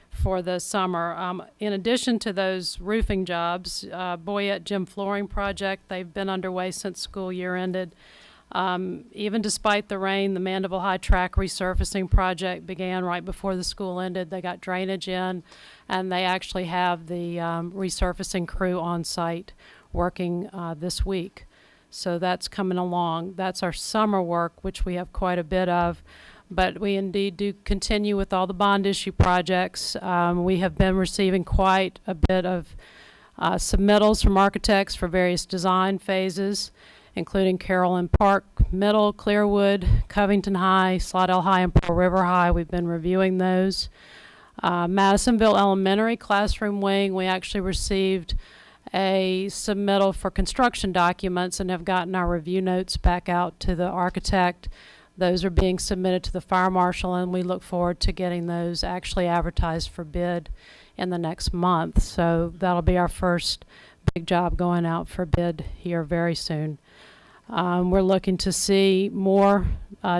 for the summer. In addition to those roofing jobs, Boyette Gym Flooring Project, they've been underway since school year ended. Even despite the rain, the Mandeville High Track resurfacing project began right before the school ended. They got drainage in, and they actually have the resurfacing crew on site working this week. So that's coming along. That's our summer work, which we have quite a bit of. But we indeed do continue with all the bond issue projects. We have been receiving quite a bit of submittals from architects for various design phases, including Carolyn Park Middle, Clearwood, Covington High, Slidell High, and Pearl River High. We've been reviewing those. Madisonville Elementary Classroom Wing, we actually received a submittal for construction documents and have gotten our review notes back out to the architect. Those are being submitted to the fire marshal, and we look forward to getting those actually advertised for bid in the next month. So that'll be our first big job going out for bid here very soon. We're looking to see more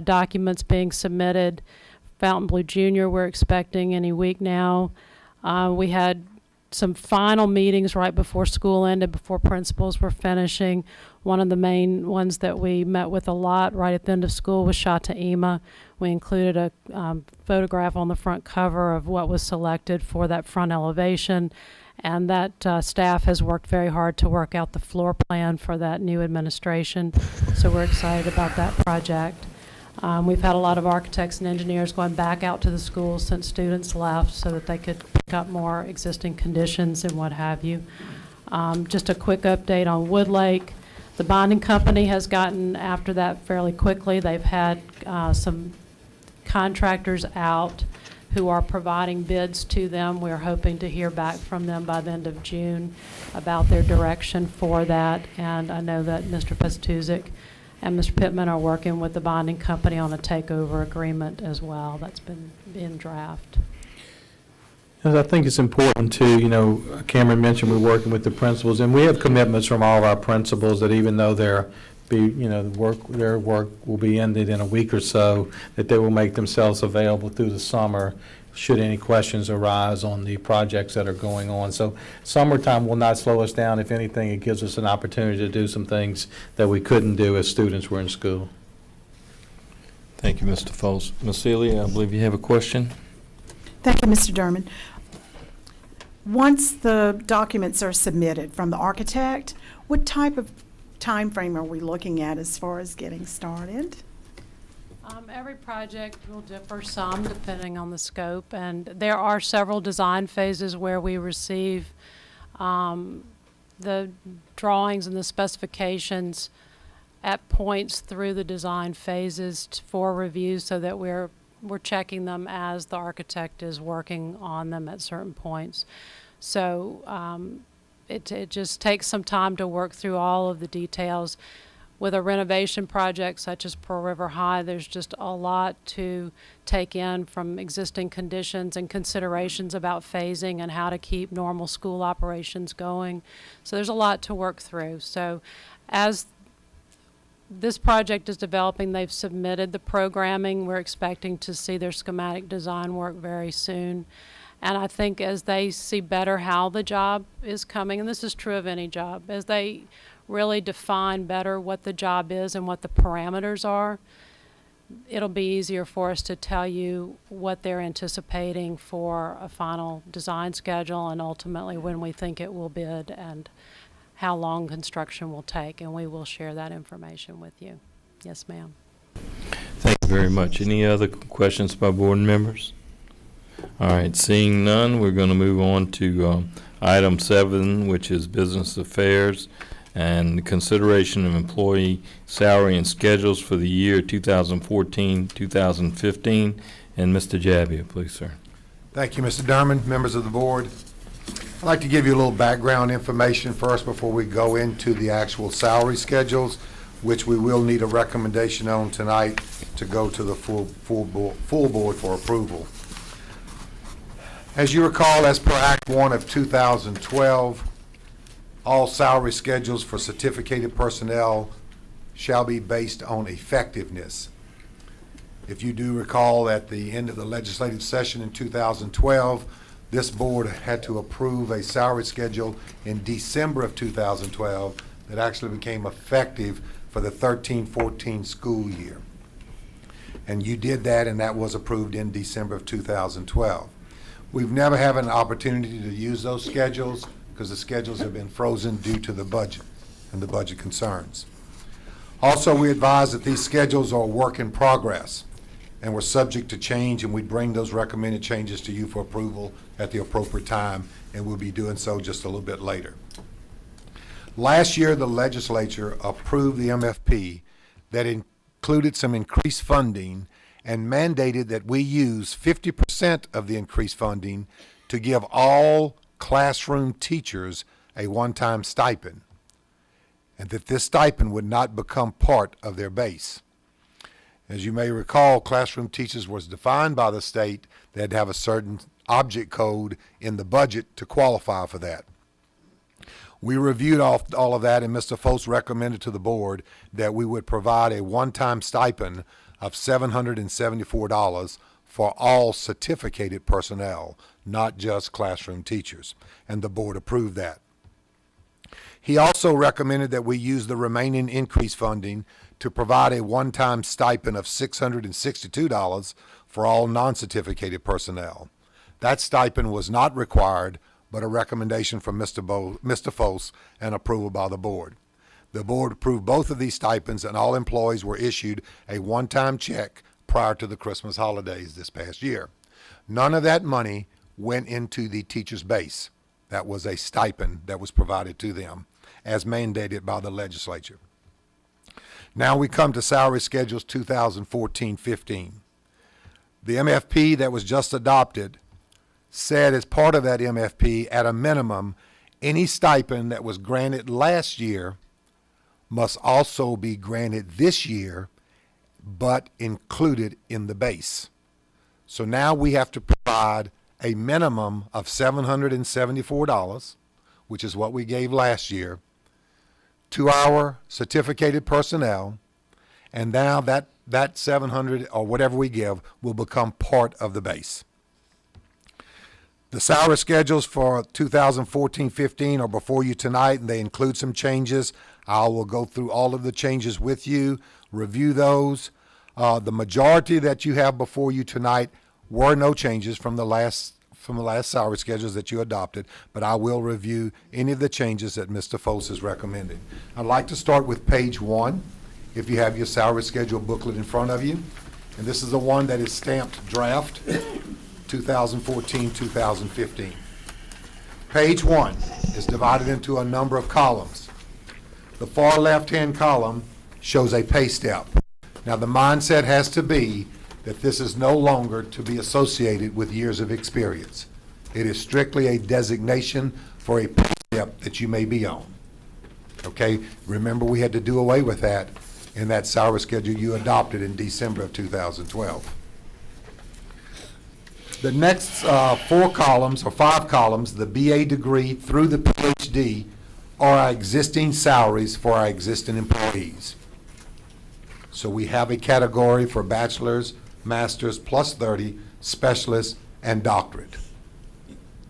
documents being submitted. Fontainebleau Junior, we're expecting any week now. We had some final meetings right before school ended, before principals were finishing. One of the main ones that we met with a lot right at the end of school was Shataima. We included a photograph on the front cover of what was selected for that front elevation, and that staff has worked very hard to work out the floor plan for that new administration. So we're excited about that project. We've had a lot of architects and engineers going back out to the schools since students left so that they could pick up more existing conditions and what have you. Just a quick update on Woodlake. The bonding company has gotten after that fairly quickly. They've had some contractors out who are providing bids to them. We're hoping to hear back from them by the end of June about their direction for that. And I know that Mr. Pastuzik and Mr. Pittman are working with the bonding company on a takeover agreement as well. That's been in draft.
I think it's important to, Cameron mentioned we're working with the principals, and we have commitments from all of our principals that even though their work will be ended in a week or so, that they will make themselves available through the summer should any questions arise on the projects that are going on. So summertime will not slow us down. If anything, it gives us an opportunity to do some things that we couldn't do as students were in school.
Thank you, Mr. Foles. Ms. Celia, I believe you have a question.
Thank you, Mr. Derman. Once the documents are submitted from the architect, what type of time frame are we looking at as far as getting started?
Every project will differ some depending on the scope, and there are several design phases where we receive the drawings and the specifications at points through the design phases for review, so that we're checking them as the architect is working on them at certain points. So it just takes some time to work through all of the details. With a renovation project such as Pearl River High, there's just a lot to take in from existing conditions and considerations about phasing and how to keep normal school operations going. So there's a lot to work through. So as this project is developing, they've submitted the programming. We're expecting to see their schematic design work very soon. And I think as they see better how the job is coming, and this is true of any job, as they really define better what the job is and what the parameters are, it'll be easier for us to tell you what they're anticipating for a final design schedule and ultimately when we think it will bid and how long construction will take, and we will share that information with you. Yes, ma'am.
Thank you very much. Any other questions by board members? All right, seeing none, we're going to move on to item 7, which is business affairs and consideration of employee salary and schedules for the year 2014-2015. And Mr. Jabbia, please, sir.
Thank you, Mr. Derman, members of the board. I'd like to give you a little background information first before we go into the actual salary schedules, which we will need a recommendation on tonight to go to the full board for approval. As you recall, as per Act 1 of 2012, all salary schedules for certificated personnel shall be based on effectiveness. If you do recall, at the end of the legislative session in 2012, this board had to approve a salary schedule in December of 2012 that actually became effective for the 13-14 school year. And you did that, and that was approved in December of 2012. We've never had an opportunity to use those schedules because the schedules have been frozen due to the budget and the budget concerns. Also, we advise that these schedules are a work in progress and were subject to change, and we'd bring those recommended changes to you for approval at the appropriate time, and we'll be doing so just a little bit later. Last year, the legislature approved the MFP that included some increased funding and mandated that we use 50% of the increased funding to give all classroom teachers a one-time stipend, and that this stipend would not become part of their base. As you may recall, classroom teachers was defined by the state. They had to have a certain object code in the budget to qualify for that. We reviewed all of that, and Mr. Foltz recommended to the board that we would provide a one-time stipend of $774 for all certificated personnel, not just classroom teachers, and the board approved that. He also recommended that we use the remaining increased funding to provide a one-time stipend of $662 for all non-certificated personnel. That stipend was not required, but a recommendation from Mr. Foltz and approval by the board. The board approved both of these stipends, and all employees were issued a one-time check prior to the Christmas holidays this past year. None of that money went into the teacher's base. That was a stipend that was provided to them as mandated by the legislature. Now we come to salary schedules 2014-15. The MFP that was just adopted said as part of that MFP, at a minimum, any stipend that was granted last year must also be granted this year, but included in the base. So now we have to provide a minimum of $774, which is what we gave last year, to our certificated personnel, and now that $700 or whatever we give will become part of the base. The salary schedules for 2014-15 are before you tonight, and they include some changes. I will go through all of the changes with you, review those. The majority that you have before you tonight were no changes from the last salary schedules that you adopted, but I will review any of the changes that Mr. Foltz has recommended. I'd like to start with page 1, if you have your salary schedule booklet in front of you. And this is the one that is stamped draft 2014-2015. Page 1 is divided into a number of columns. The far left-hand column shows a pay step. Now, the mindset has to be that this is no longer to be associated with years of experience. It is strictly a designation for a pay step that you may be on. Okay? Remember, we had to do away with that in that salary schedule you adopted in December of 2012. The next 4 columns, or 5 columns, the BA degree through the PhD, are our existing salaries for our existing employees. So we have a category for bachelor's, master's, plus 30, specialists, and doctorate.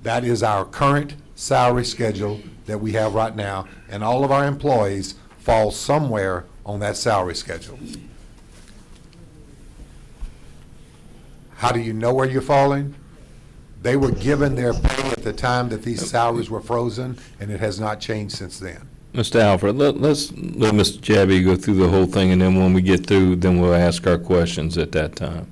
That is our current salary schedule that we have right now, and all of our employees fall somewhere on that salary schedule. How do you know where you're falling? They were given their pay at the time that these salaries were frozen, and it has not changed since then.
Mr. Alfred, let's let Mr. Jabby go through the whole thing, and then when we get through, then we'll ask our questions at that time,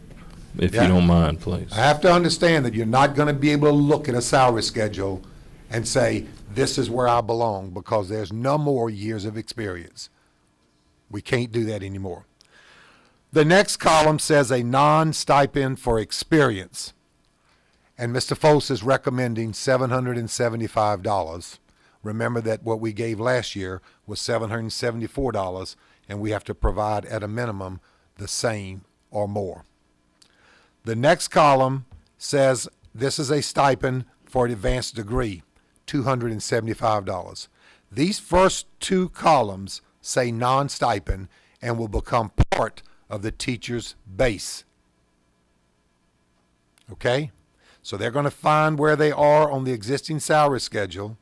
if you
Yeah.
don't mind, please.
I have to understand that you're not going to be able to look at a salary schedule and say, this is where I belong, because there's no more years of experience. We can't do that anymore. The next column says a non-stipend for experience. And Mr. Foss is recommending $775. Remember that what we gave last year was $774, and we have to provide at a minimum the same or more. The next column says this is a stipend for an advanced degree, $275. These first two columns say non-stipend and will become part of the teacher's base. Okay? So they're going to find where they are on the existing salary schedule.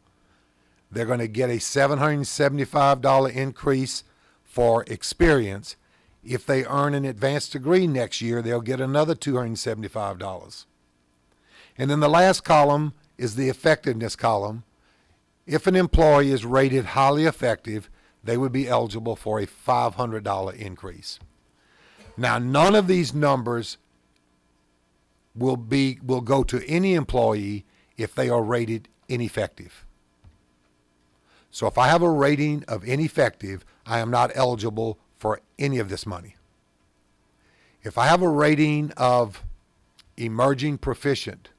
They're going to get a $775 increase for experience. If they earn an advanced degree next year, they'll get another $275. And then the last column is the effectiveness column. If an employee is rated highly effective, they would be eligible for a $500 increase. Now, none of these numbers will go to any employee if they are rated ineffective. So if I have a rating of ineffective, I am not eligible for any of this money. If I have a rating of emerging proficient,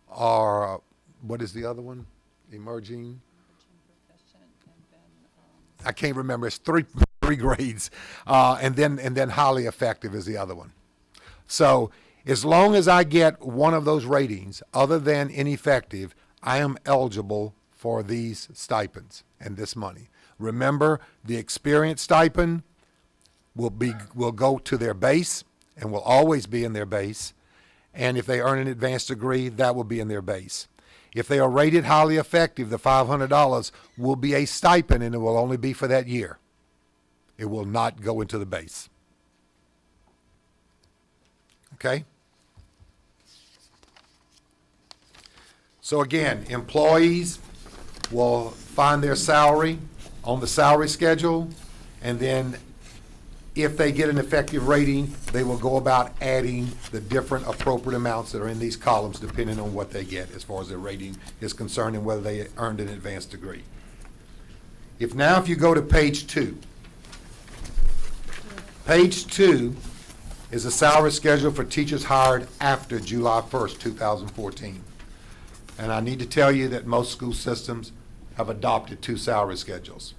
or what is the other one? Emerging? I can't remember. It's three grades, and then highly effective is the other one. So as long as I get one of those ratings other than ineffective, I am eligible for these stipends and this money. Remember, the experience stipend will go to their base and will always be in their base. And if they earn an advanced degree, that will be in their base. If they are rated highly effective, the $500 will be a stipend, and it will only be for that year. It will not go into the base. Okay? So again, employees will find their salary on the salary schedule, and then if they get an effective rating, they will go about adding the different appropriate amounts that are in these columns depending on what they get as far as their rating is concerned and whether they earned an advanced degree. If you go to page 2. Page 2 is a salary schedule for teachers hired after July 1st, 2014. And I need to tell you that most school systems have adopted 2 salary schedules.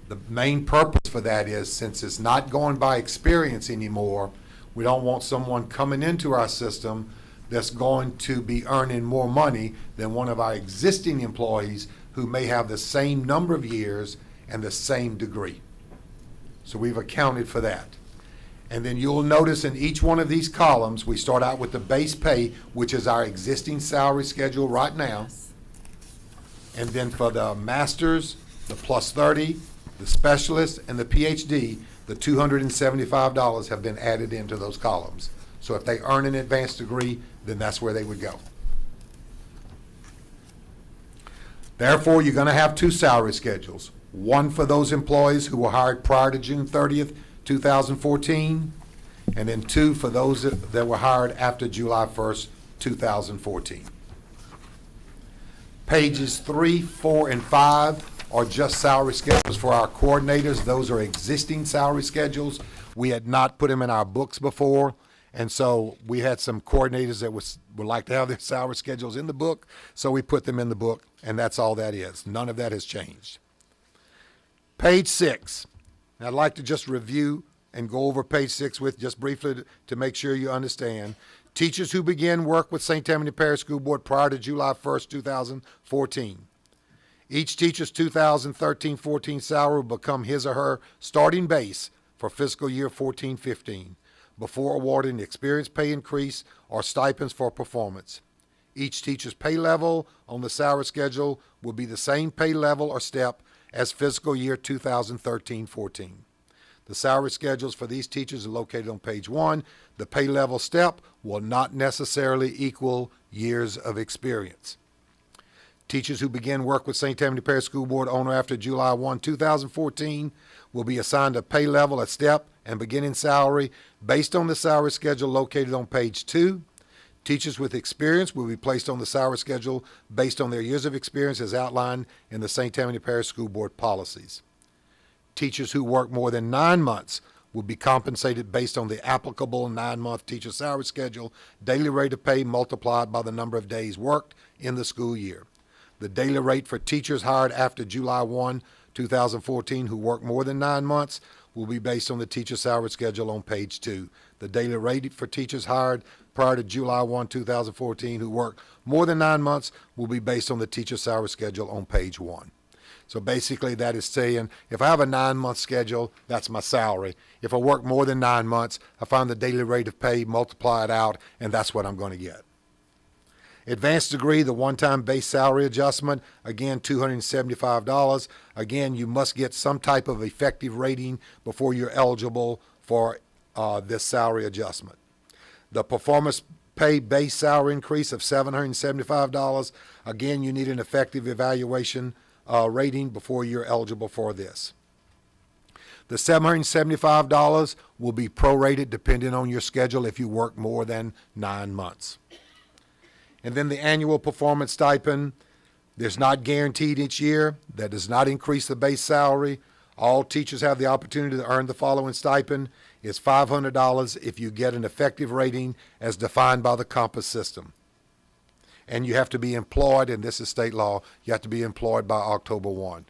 The main purpose for that is, since it's not going by experience anymore, we don't want someone coming into our system that's going to be earning more money than one of our existing employees who may have the same number of years and the same degree. So we've accounted for that. And then you'll notice in each one of these columns, we start out with the base pay, which is our existing salary schedule right now. And then for the masters, the plus 30, the specialist, and the PhD, the $275 have been added into those columns. So if they earn an advanced degree, then that's where they would go. Therefore, you're going to have 2 salary schedules. One for those employees who were hired prior to June 30th, 2014, and then 2 for those that were hired after July 1st, 2014. Pages 3, 4, and 5 are just salary schedules for our coordinators. Those are existing salary schedules. We had not put them in our books before, and so we had some coordinators that would like to have their salary schedules in the book, so we put them in the book, and that's all that is. None of that has changed. Page 6. And I'd like to just review and go over page 6 with just briefly to make sure you understand. Teachers who begin work with St. Tammany Parish School Board prior to July 1st, 2014. Each teacher's 2013-14 salary will become his or her starting base for fiscal year 14-15 before awarding the experience pay increase or stipends for performance. Each teacher's pay level on the salary schedule will be the same pay level or step as fiscal year 2013-14. The salary schedules for these teachers are located on page 1. The pay level step will not necessarily equal years of experience. Teachers who begin work with St. Tammany Parish School Board on or after July 1, 2014 will be assigned a pay level, a step, and beginning salary based on the salary schedule located on page 2. Teachers with experience will be placed on the salary schedule based on their years of experience as outlined in the St. Tammany Parish School Board policies. Teachers who work more than 9 months will be compensated based on the applicable 9-month teacher salary schedule, daily rate of pay multiplied by the number of days worked in the school year. The daily rate for teachers hired after July 1, 2014 who work more than 9 months will be based on the teacher salary schedule on page 2. The daily rate for teachers hired prior to July 1, 2014 who work more than 9 months will be based on the teacher salary schedule on page 1. So basically that is saying if I have a 9-month schedule, that's my salary. If I work more than 9 months, I find the daily rate of pay, multiply it out, and that's what I'm going to get. Advanced degree, the one-time base salary adjustment, again, $275. Again, you must get some type of effective rating before you're eligible for this salary adjustment. The performance pay base salary increase of $775. Again, you need an effective evaluation rating before you're eligible for this. The $775 will be prorated depending on your schedule if you work more than 9 months. And then the annual performance stipend, there's not guaranteed each year. That does not increase the base salary. All teachers have the opportunity to earn the following stipend. It's $500 if you get an effective rating as defined by the Compass system. And you have to be employed, and this is state law, you have to be employed by October 1.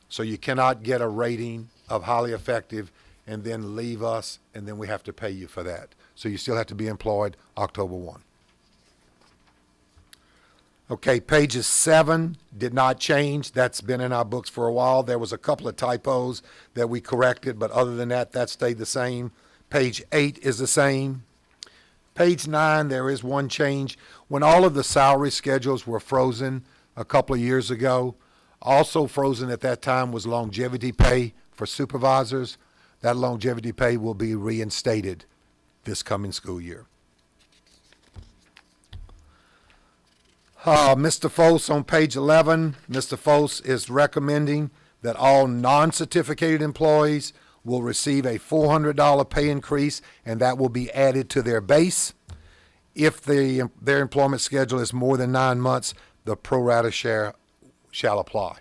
So you cannot get a rating of highly effective and then leave us, and then we have to pay you for that. So you still have to be employed October 1. Okay, pages 7 did not change. That's been in our books for a while. There was a couple of typos that we corrected, but other than that, that stayed the same. Page 8 is the same. Page 9, there is one change. When all of the salary schedules were frozen a couple of years ago, also frozen at that time was longevity pay for supervisors. That longevity pay will be reinstated this coming school year. Mr. Foss on page 11, Mr. Foss is recommending that all non-certificated employees will receive a $400 pay increase, and that will be added to their base. If their employment schedule is more than 9 months, the pro rata share shall apply.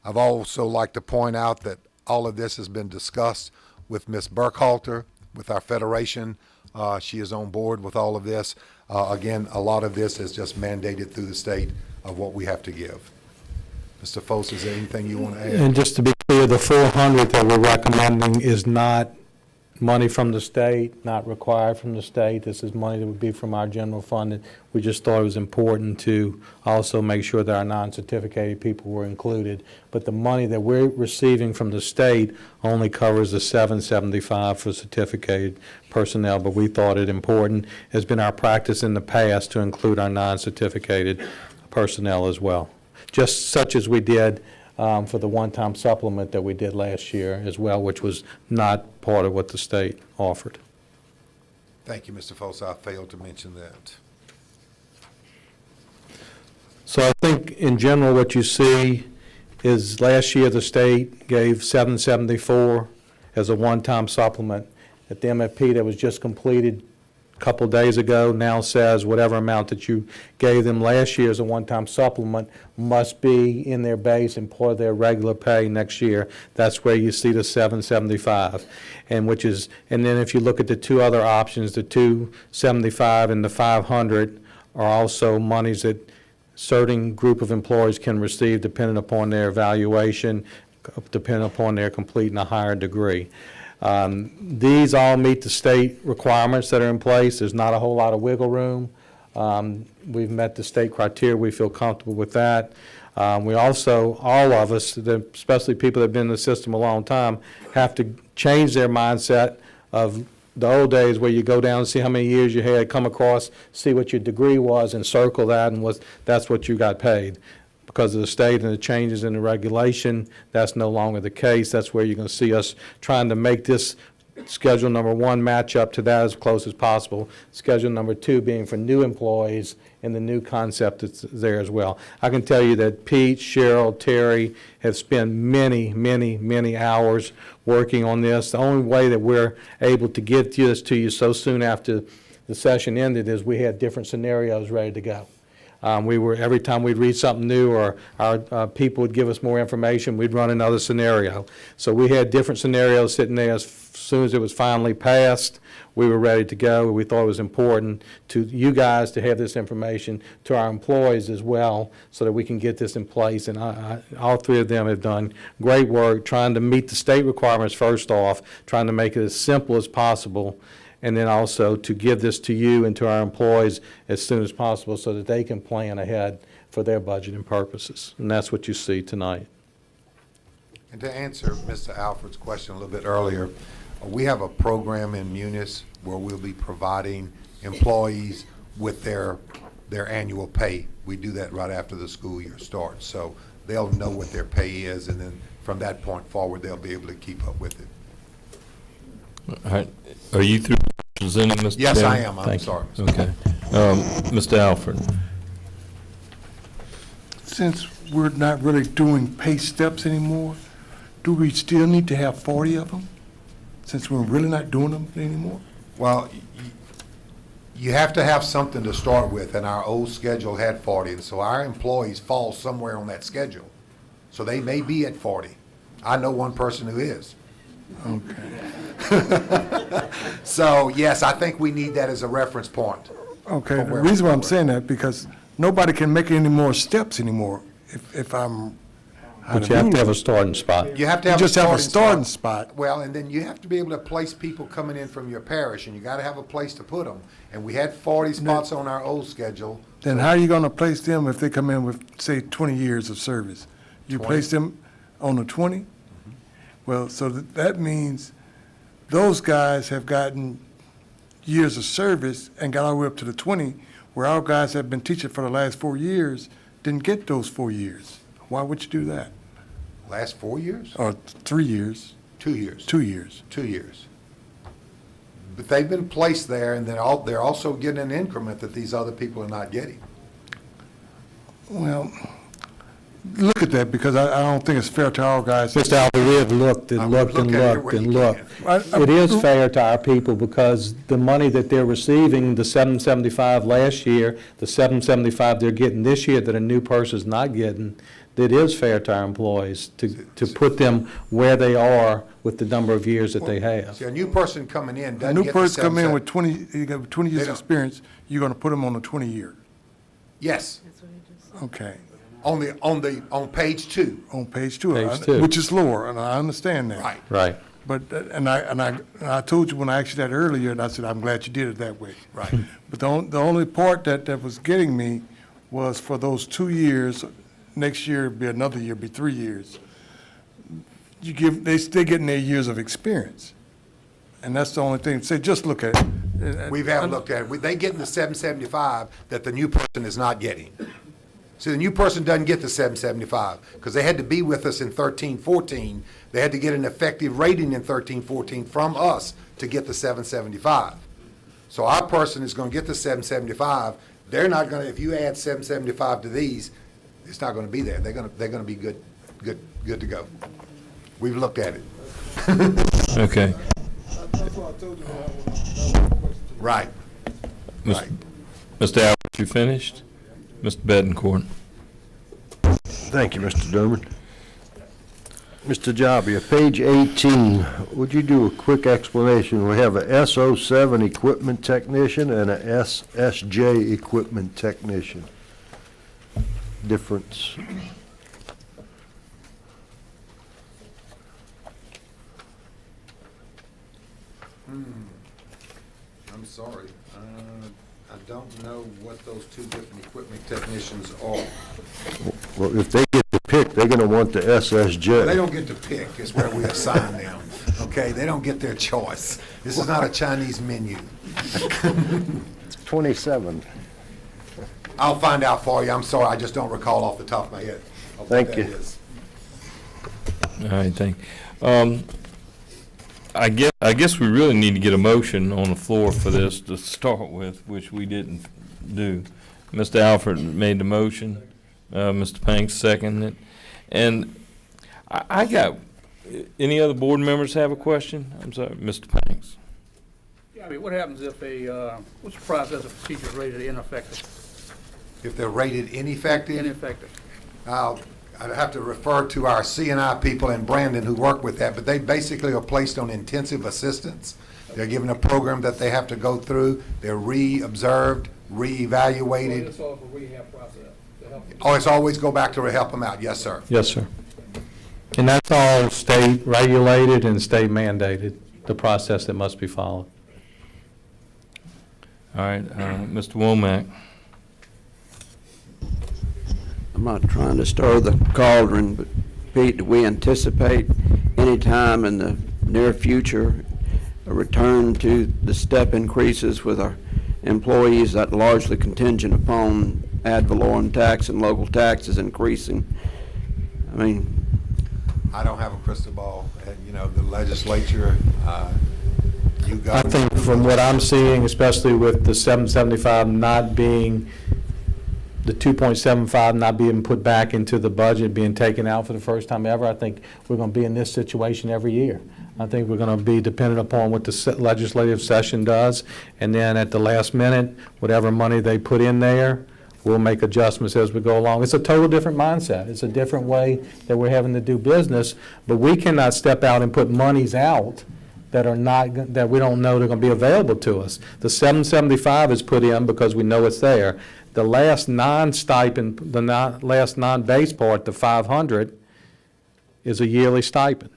I've also like to point out that all of this has been discussed with Ms. Burkhalter, with our federation. She is on board with all of this. Again, a lot of this is just mandated through the state of what we have to give. Mr. Foss, is there anything you want to add?
And just to be clear, the 400 that we're recommending is not money from the state, not required from the state. This is money that would be from our general fund. And we just thought it was important to also make sure that our non-certificated people were included. But the money that we're receiving from the state only covers the $775 for certificated personnel, but we thought it important. It's been our practice in the past to include our non-certificated personnel as well, just such as we did for the one-time supplement that we did last year as well, which was not part of what the state offered.
Thank you, Mr. Foss. I failed to mention that.
So I think in general what you see is last year the state gave $774 as a one-time supplement. At the MFP that was just completed a couple days ago now says whatever amount that you gave them last year as a one-time supplement must be in their base and part of their regular pay next year. That's where you see the $775, and then if you look at the two other options, the $275 and the $500 are also monies that certain group of employees can receive depending upon their evaluation, depending upon their completing a higher degree. These all meet the state requirements that are in place. There's not a whole lot of wiggle room. We've met the state criteria. We feel comfortable with that. We also, all of us, especially people that have been in the system a long time, have to change their mindset of the old days where you go down and see how many years you had, come across, see what your degree was, and circle that, and that's what you got paid. Because of the state and the changes in the regulation, that's no longer the case. That's where you're going to see us trying to make this schedule number 1 match up to that as close as possible. Schedule number 2 being for new employees and the new concept that's there as well. I can tell you that Pete, Cheryl, Terry have spent many, many, many hours working on this. The only way that we're able to get this to you so soon after the session ended is we had different scenarios ready to go. Every time we'd read something new or our people would give us more information, we'd run another scenario. So we had different scenarios sitting there. As soon as it was finally passed, we were ready to go. We thought it was important to you guys to have this information, to our employees as well, so that we can get this in place. And all 3 of them have done great work trying to meet the state requirements first off, trying to make it as simple as possible, and then also to give this to you and to our employees as soon as possible so that they can plan ahead for their budgeting purposes. And that's what you see tonight.
And to answer Mr. Alfred's question a little bit earlier, we have a program in Munis where we'll be providing employees with their annual pay. We do that right after the school year starts. So they'll know what their pay is, and then from that point forward, they'll be able to keep up with it.
All right. Are you through presenting, Mr.
Yes, I
Chairman?
am. I'm
Thank you.
sorry, Mr.
Okay. Mr. Alfred.
Since we're not really doing pay steps anymore, do we still need to have 40 of them? Since we're really not doing them anymore?
Well, you have to have something to start with, and our old schedule had 40, and so our employees fall somewhere on that schedule. So they may be at 40. I know one person who is.
Okay.
So, yes, I think we need that as a reference point.
Okay,
for
the
where
reason why I'm
we're-
saying that, because nobody can make any more steps anymore if I'm.
But you have to have a starting spot.
You have to
You
have
just have a starting
starting
spot.
Well, and then you have to be able to place people coming in from your parish, and you gotta have a place to put them. And we had 40 spots on our old schedule.
Then how are you gonna place them if they come in with, say, 20 years of service? You
20.
place them on the 20? Well, so that means those guys have gotten years of service and got all the way up to the 20, where our guys have been teaching for the last 4 years, didn't get those 4 years. Why would you do that?
Last 4 years?
Or 3 years,
2 years.
2 years?
2 years. But they've been placed there, and they're also getting an increment that these other people are not getting.
Well, look at that, because I don't think it's fair to our guys.
Mr. Alfred, we have looked and
I would
looked and
look at it
looked
where
and
you
looked.
can.
It is fair to our people because the money that they're receiving, the $775 last year, the $775 they're getting this year that a new person's not getting, it is fair to our employees to put them where they are with the number of years that they have.
See, a new person coming in
A
doesn't
new
get the
person come in
7.
with 20, you got 20
They
years
don't.
experience, you're gonna put them on a 20-year.
Yes,
Okay.
on page 2.
On page 2.
Page 2.
Which is lower, and I understand that.
Right.
Right.
But, and I told you when I asked you that earlier, and I said, I'm glad you did it that way.
Right.
But the only part that was getting me was for those 2 years, next year be another year, be 3 years. They still getting their years of experience. And that's the only thing. Say, just look at it.
We haven't looked at it. They getting the 775 that the new person is not getting. See, the new person doesn't get the 775 because they had to be with us in 13-14. They had to get an effective rating in 13-14 from us to get the 775. So our person is going to get the 775. They're not going to, if you add 775 to these, it's not going to be there. They're going to be good to go. We've looked at it.
Okay.
Right. Right.
Mr. Alfred, you finished? Mr. Betancourt.
Thank you, Mr. Derman. Mr. Jobby, page 18, would you do a quick explanation? We have a SO7 equipment technician and a SSJ equipment technician. Difference.
I'm sorry. I don't know what those two different equipment technicians are.
Well, if they get to pick, they're going to want the SSJ.
They don't get to pick, is where we assign them, okay? They don't get their choice. This is not a Chinese menu.
27.
I'll find out for you. I'm sorry, I just don't recall off the top of my head. of what
Thank
that
you.
is.
All right, thank you. I guess we really need to get a motion on the floor for this to start with, which we didn't do. Mr. Alfred made the motion, Mr. Panks seconded it. And I got, any other board members have a question? I'm sorry, Mr. Panks.
Yeah, I mean, what happens if what's the process if a teacher's rated ineffective?
If they're rated ineffective?
Ineffective.
I'd have to refer to our CNI people in Brandon who work with that, but they basically are placed on intensive assistance. They're given a program that they have to go through. They're re-observed, re-evaluated.
It's all a rehab process to help them.
Oh, it's always go back to help them out. Yes, sir.
Yes, sir. And that's all state regulated and state mandated, the process that must be followed.
All right, Mr. Womack.
I'm not trying to stir the cauldron, but Pete, do we anticipate any time in the near future a return to the step increases with our employees that largely contingent upon ad valorem tax and local taxes increasing? I mean,
I don't have a crystal ball. You know, the legislature, you
I
govern.
think from what I'm seeing, especially with the 775 not being, the 2.75 not being put back into the budget, being taken out for the first time ever, I think we're going to be in this situation every year. I think we're going to be dependent upon what the legislative session does, and then at the last minute, whatever money they put in there, we'll make adjustments as we go along. It's a total different mindset. It's a different way that we're having to do business, but we cannot step out and put monies out that are not, that we don't know they're going to be available to us. The 775 is put in because we know it's there. The last non-stipend, last non-base part, the 500, is a yearly stipend.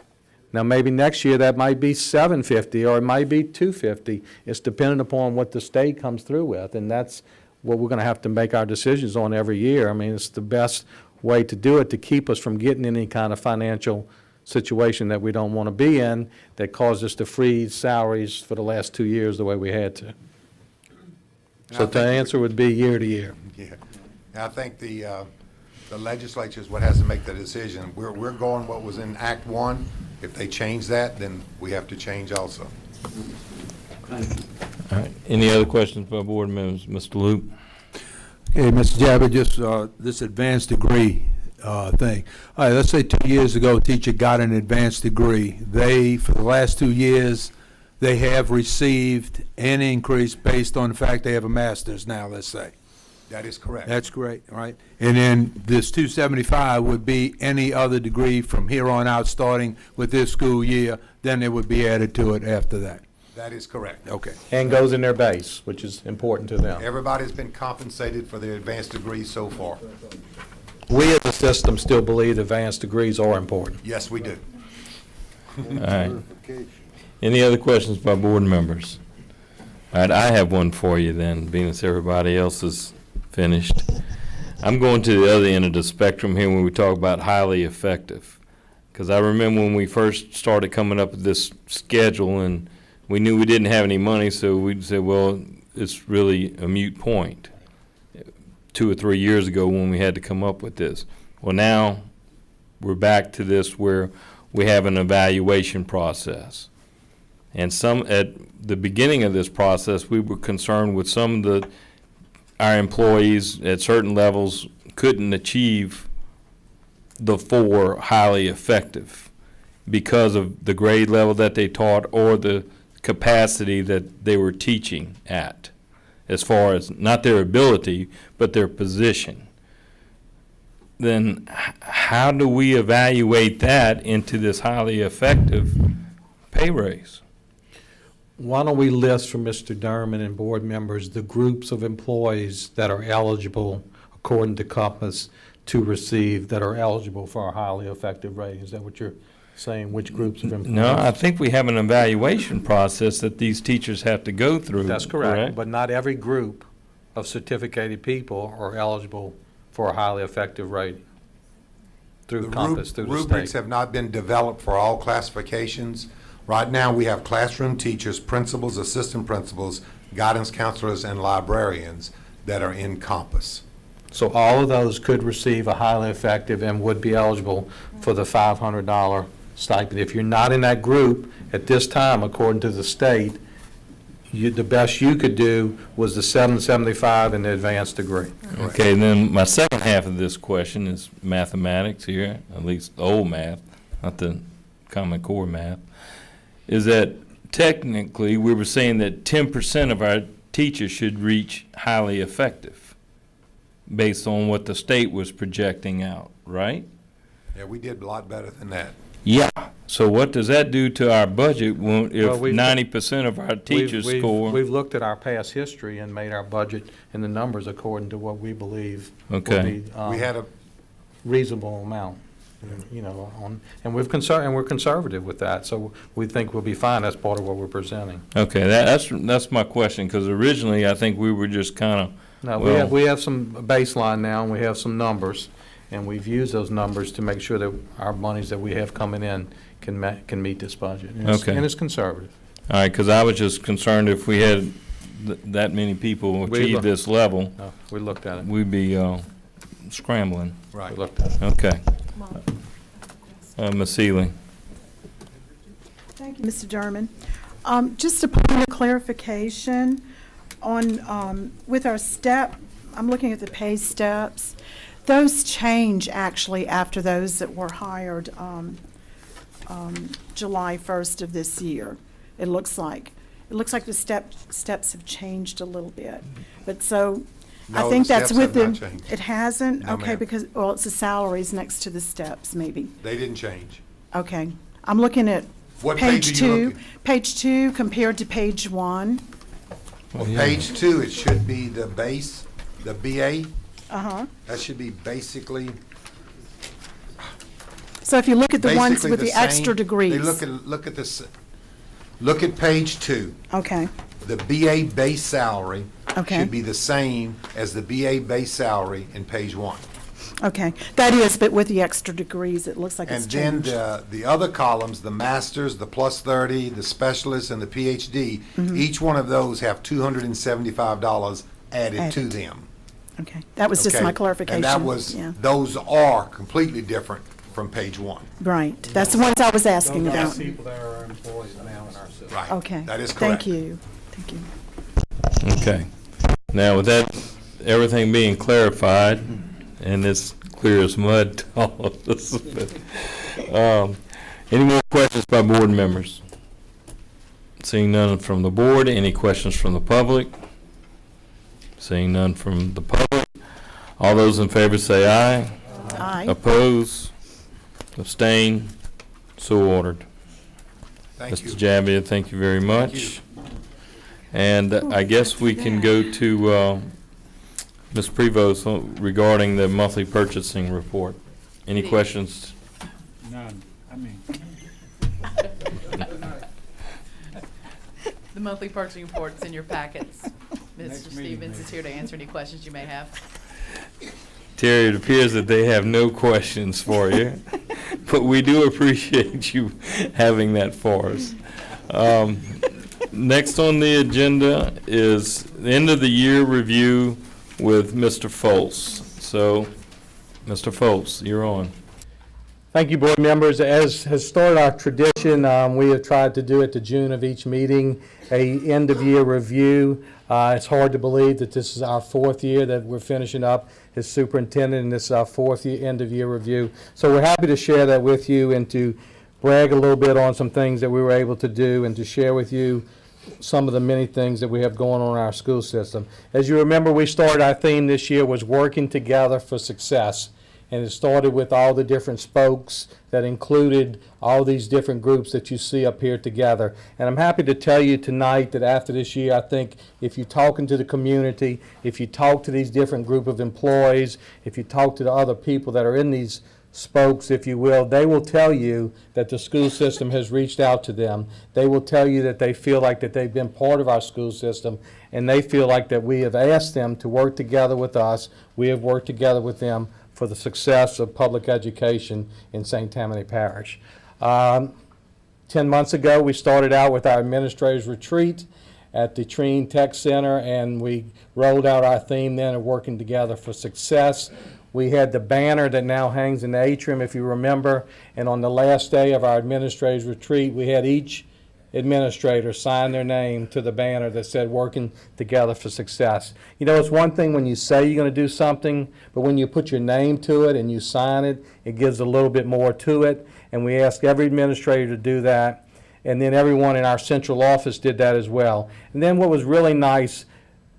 Now, maybe next year that might be 750 or it might be 250. It's dependent upon what the state comes through with, and that's what we're going to have to make our decisions on every year. I mean, it's the best way to do it to keep us from getting any kind of financial situation that we don't want to be in that caused us to freeze salaries for the last 2 years the way we had to. So the answer would be year to year.
Yeah. And I think the legislature is what has to make the decision. We're going what was in Act 1. If they change that, then we have to change also.
All right, any other questions by board members? Mr. Luke?
Okay, Mr. Jabbit, just this advanced degree thing. All right, let's say 2 years ago, a teacher got an advanced degree. They, for the last 2 years, they have received an increase based on the fact they have a master's now, let's say.
That is correct.
That's great, all right? And then this 275 would be any other degree from here on out, starting with this school year, then it would be added to it after that.
That is correct.
Okay.
And goes in their base, which is important to them.
Everybody's been compensated for their advanced degrees so far.
We as a system still believe advanced degrees are important.
Yes, we do.
All right. Any other questions by board members? All right, I have one for you then, being as everybody else is finished. I'm going to the other end of the spectrum here when we talk about highly effective. Because I remember when we first started coming up with this schedule and we knew we didn't have any money, so we said, well, it's really a moot point 2 or 3 years ago when we had to come up with this. Well, now we're back to this where we have an evaluation process. And at the beginning of this process, we were concerned with some of our employees at certain levels couldn't achieve the 4 highly effective because of the grade level that they taught or the capacity that they were teaching at, as far as not their ability, but their position. Then how do we evaluate that into this highly effective pay raise?
Why don't we list for Mr. Derman and board members the groups of employees that are eligible, according to Compass, to receive, that are eligible for a highly effective rating? Is that what you're saying, which groups of employees?
No, I think we have an evaluation process that these teachers have to go through.
That's correct, but not every group of certificated people are eligible for a highly effective rating through Compass, through the
Rubrics
state.
have not been developed for all classifications. Right now, we have classroom teachers, principals, assistant principals, guidance counselors, and librarians that are in Compass.
So all of those could receive a highly effective and would be eligible for the $500 stipend. If you're not in that group at this time, according to the state, the best you could do was the 775 and the advanced degree.
Okay, then my second half of this question is mathematics here, at least old math, not the Common Core math, is that technically we were saying that 10% of our teachers should reach highly effective based on what the state was projecting out, right?
Yeah, we did a lot better than that.
Yeah. So what does that do to our budget
Well,
if
we've-
90% of our teachers score?
We've looked at our past history and made our budget and the numbers according to what we believe would
Okay.
be
We had a,
reasonable amount, you know, and we're conservative with that, so we think we'll be fine. That's part of what we're presenting.
Okay, that's my question, because originally I think we were just kind of,
No,
well,
we have some baseline now, and we have some numbers, and we've used those numbers to make sure that our monies that we have coming in can meet this budget. And it's-
Okay.
And it's conservative.
all right, because I was just concerned if we had that many people
We
achieve
look-
this level,
No, we looked at it.
we'd be scrambling.
right.
We looked at it.
Okay. Ms. Seeley?
Thank you, Mr. Derman. Just a point of clarification on, with our step, I'm looking at the pay steps. Those change actually after those that were hired July 1st of this year, it looks like. It looks like the steps have changed a little bit. But so, I
No,
think
the
that's
steps
with
have not
the,
changed.
it hasn't?
No,
Okay,
ma'am.
because, well, it's the salaries next to the steps, maybe.
They didn't change.
Okay. I'm looking at
What page
page
are you
two.
looking?
Page 2 compared to page 1.
Well, page 2, it should be the base, the BA.
Uh-huh.
That should be basically.
So if you look at the ones
basically
with the
same.
extra degrees.
They look at this, look at page 2.
Okay,
The BA base salary
Okay.
should be the same as the BA base salary in page 1.
okay. That is, but with the extra degrees, it looks like it's
And then
changed.
the other columns, the masters, the plus 30, the specialists, and the PhD,
Mm-hmm.
each one of those have $275 added to
Added.
them.
Okay, that was just
okay?
my clarification.
And that was,
Yeah,
those are completely different from page 1.
right. That's the ones I was asking about.
people that are employees now in our system.
Right.
Okay.
That is correct.
Thank you. Thank you.
Okay. Now, with that, everything being clarified, and it's clear as mud to all of us, any more questions by board members? Seeing none from the board, any questions from the public? Seeing none from the public, all those in favor say aye.
Aye.
Oppose, abstain, so ordered.
Thank you.
Mr. Javia, thank you very much. And I guess we can go to Ms. Prevost regarding the monthly purchasing report. Any questions?
None. I mean,
The monthly purchasing report's in your packets.
Next
Mr.
meeting,
Stevens is
maybe.
here to answer any questions you may have.
Terry, it appears that they have no questions for you, but we do appreciate you having that for us. Next on the agenda is the end of the year review with Mr. Foltz. So, Mr. Foltz, you're on.
Thank you, board members. As has started our tradition, we have tried to do at the June of each meeting a end-of-year review. It's hard to believe that this is our 4th year that we're finishing up as superintendent, and this is our 4th year, end-of-year review. So we're happy to share that with you and to brag a little bit on some things that we were able to do and to share with you some of the many things that we have going on in our school system. As you remember, we started, our theme this year was working together for success. And it started with all the different spokes that included all these different groups that you see up here together. And I'm happy to tell you tonight that after this year, I think if you're talking to the community, if you talk to these different group of employees, if you talk to the other people that are in these spokes, if you will, they will tell you that the school system has reached out to them. They will tell you that they feel like that they've been part of our school system, and they feel like that we have asked them to work together with us. We have worked together with them for the success of public education in St. Tammany Parish. 10 months ago, we started out with our administrators retreat at the Treen Tech Center, and we rolled out our theme then of working together for success. We had the banner that now hangs in the atrium, if you remember. And on the last day of our administrators retreat, we had each administrator sign their name to the banner that said working together for success. You know, it's one thing when you say you're going to do something, but when you put your name to it and you sign it, it gives a little bit more to it. And we asked every administrator to do that. And then everyone in our central office did that as well. And then what was really nice,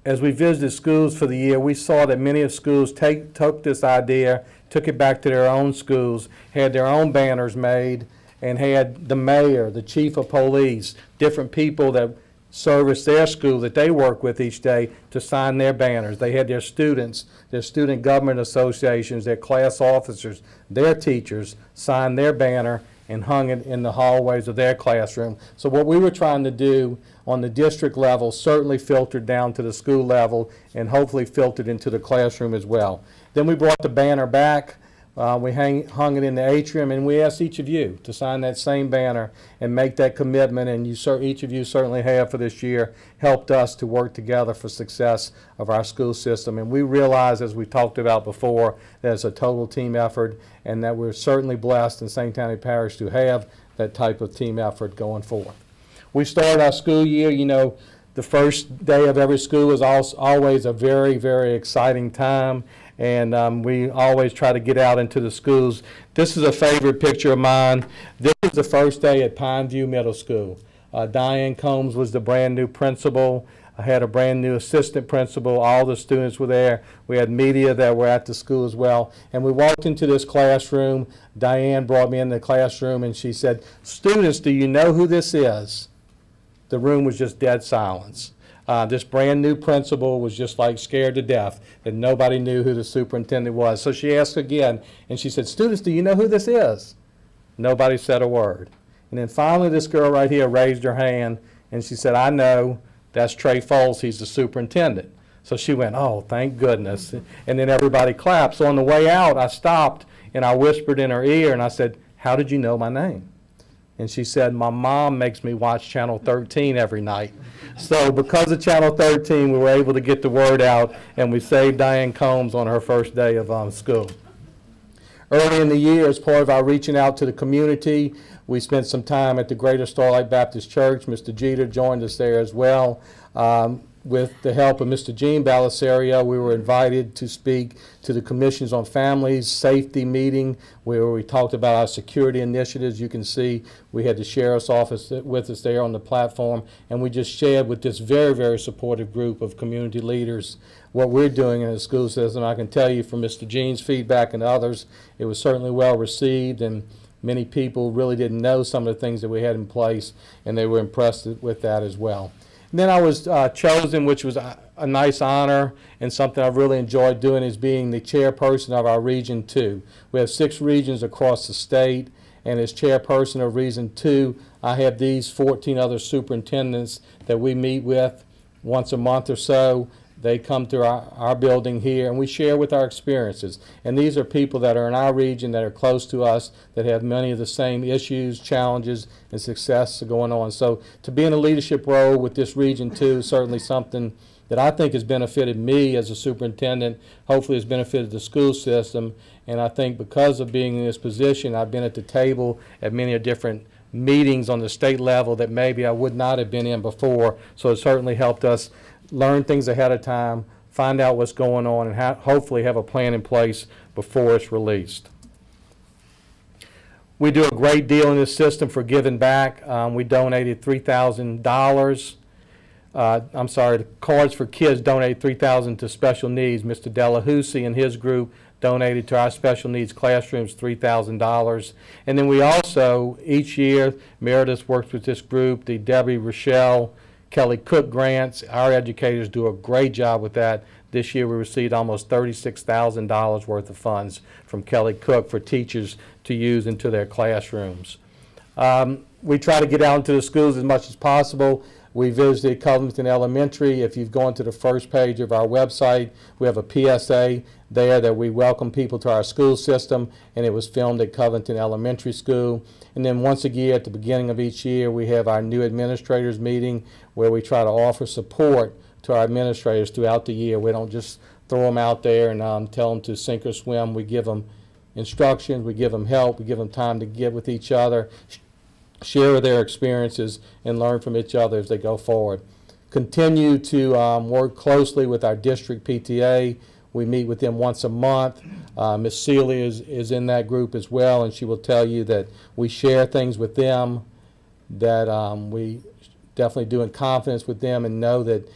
as we visited schools for the year, we saw that many of schools took this idea, took it back to their own schools, had their own banners made, and had the mayor, the chief of police, different people that service their school that they work with each day to sign their banners. They had their students, their student government associations, their class officers, their teachers sign their banner and hung it in the hallways of their classroom. So what we were trying to do on the district level certainly filtered down to the school level and hopefully filtered into the classroom as well. Then we brought the banner back. We hung it in the atrium, and we asked each of you to sign that same banner and make that commitment, and each of you certainly have for this year helped us to work together for success of our school system. And we realize, as we talked about before, that it's a total team effort, and that we're certainly blessed in St. Tammany Parish to have that type of team effort going forward. We started our school year, you know, the first day of every school is always a very, very exciting time. And we always try to get out into the schools. This is a favorite picture of mine. This was the first day at Pineview Middle School. Diane Combs was the brand new principal. I had a brand new assistant principal. All the students were there. We had media that were at the school as well. And we walked into this classroom. Diane brought me in the classroom and she said, "Students, do you know who this is?" The room was just dead silence. This brand new principal was just like scared to death that nobody knew who the superintendent was. So she asked again, and she said, "Students, do you know who this is?" Nobody said a word. And then finally this girl right here raised her hand, and she said, "I know, that's Trey Foles, he's the superintendent." So she went, "Oh, thank goodness." And then everybody clapped. So on the way out, I stopped, and I whispered in her ear, and I said, "How did you know my name?" And she said, "My mom makes me watch Channel 13 every night." So because of Channel 13, we were able to get the word out, and we saved Diane Combs on her first day of school. Early in the year, as part of our reaching out to the community, we spent some time at the Greater Starlight Baptist Church. Mr. Jeter joined us there as well. With the help of Mr. Gene Balisario, we were invited to speak to the Commissions on Families Safety meeting, where we talked about our security initiatives. You can see we had the Sheriff's Office with us there on the platform, and we just shared with this very, very supportive group of community leaders what we're doing in the school system. I can tell you from Mr. Gene's feedback and others, it was certainly well received, and many people really didn't know some of the things that we had in place, and they were impressed with that as well. And then I was chosen, which was a nice honor, and something I've really enjoyed doing, is being the chairperson of our Region 2. We have 6 regions across the state, and as chairperson of Region 2, I have these 14 other superintendents that we meet with once a month or so. They come to our building here, and we share with our experiences. And these are people that are in our region, that are close to us, that have many of the same issues, challenges, and success going on. So to be in a leadership role with this Region 2 is certainly something that I think has benefited me as a superintendent, hopefully has benefited the school system. And I think because of being in this position, I've been at the table at many different meetings on the state level that maybe I would not have been in before. So it certainly helped us learn things ahead of time, find out what's going on, and hopefully have a plan in place before it's released. We do a great deal in this system for giving back. We donated $3,000. The Cards for Kids donated $3,000 to special needs. Mr. Delahousie and his group donated to our special needs classrooms $3,000. And then we also, each year, Meredith works with this group, the Debbie Rochelle Kelly Cook grants. Our educators do a great job with that. This year we received almost $36,000 worth of funds from Kelly Cook for teachers to use into their classrooms. We try to get out into the schools as much as possible. We visited Covington Elementary. If you've gone to the first page of our website, we have a PSA there that we welcome people to our school system, and it was filmed at Covington Elementary School. And then once a year, at the beginning of each year, we have our new administrators meeting where we try to offer support to our administrators throughout the year. We don't just throw them out there and tell them to sink or swim. We give them instructions, we give them help, we give them time to get with each other, share their experiences, and learn from each other as they go forward. Continue to work closely with our district PTA. We meet with them once a month. Ms. Sealy is in that group as well, and she will tell you that we share things with them that we definitely do in confidence with them, and know that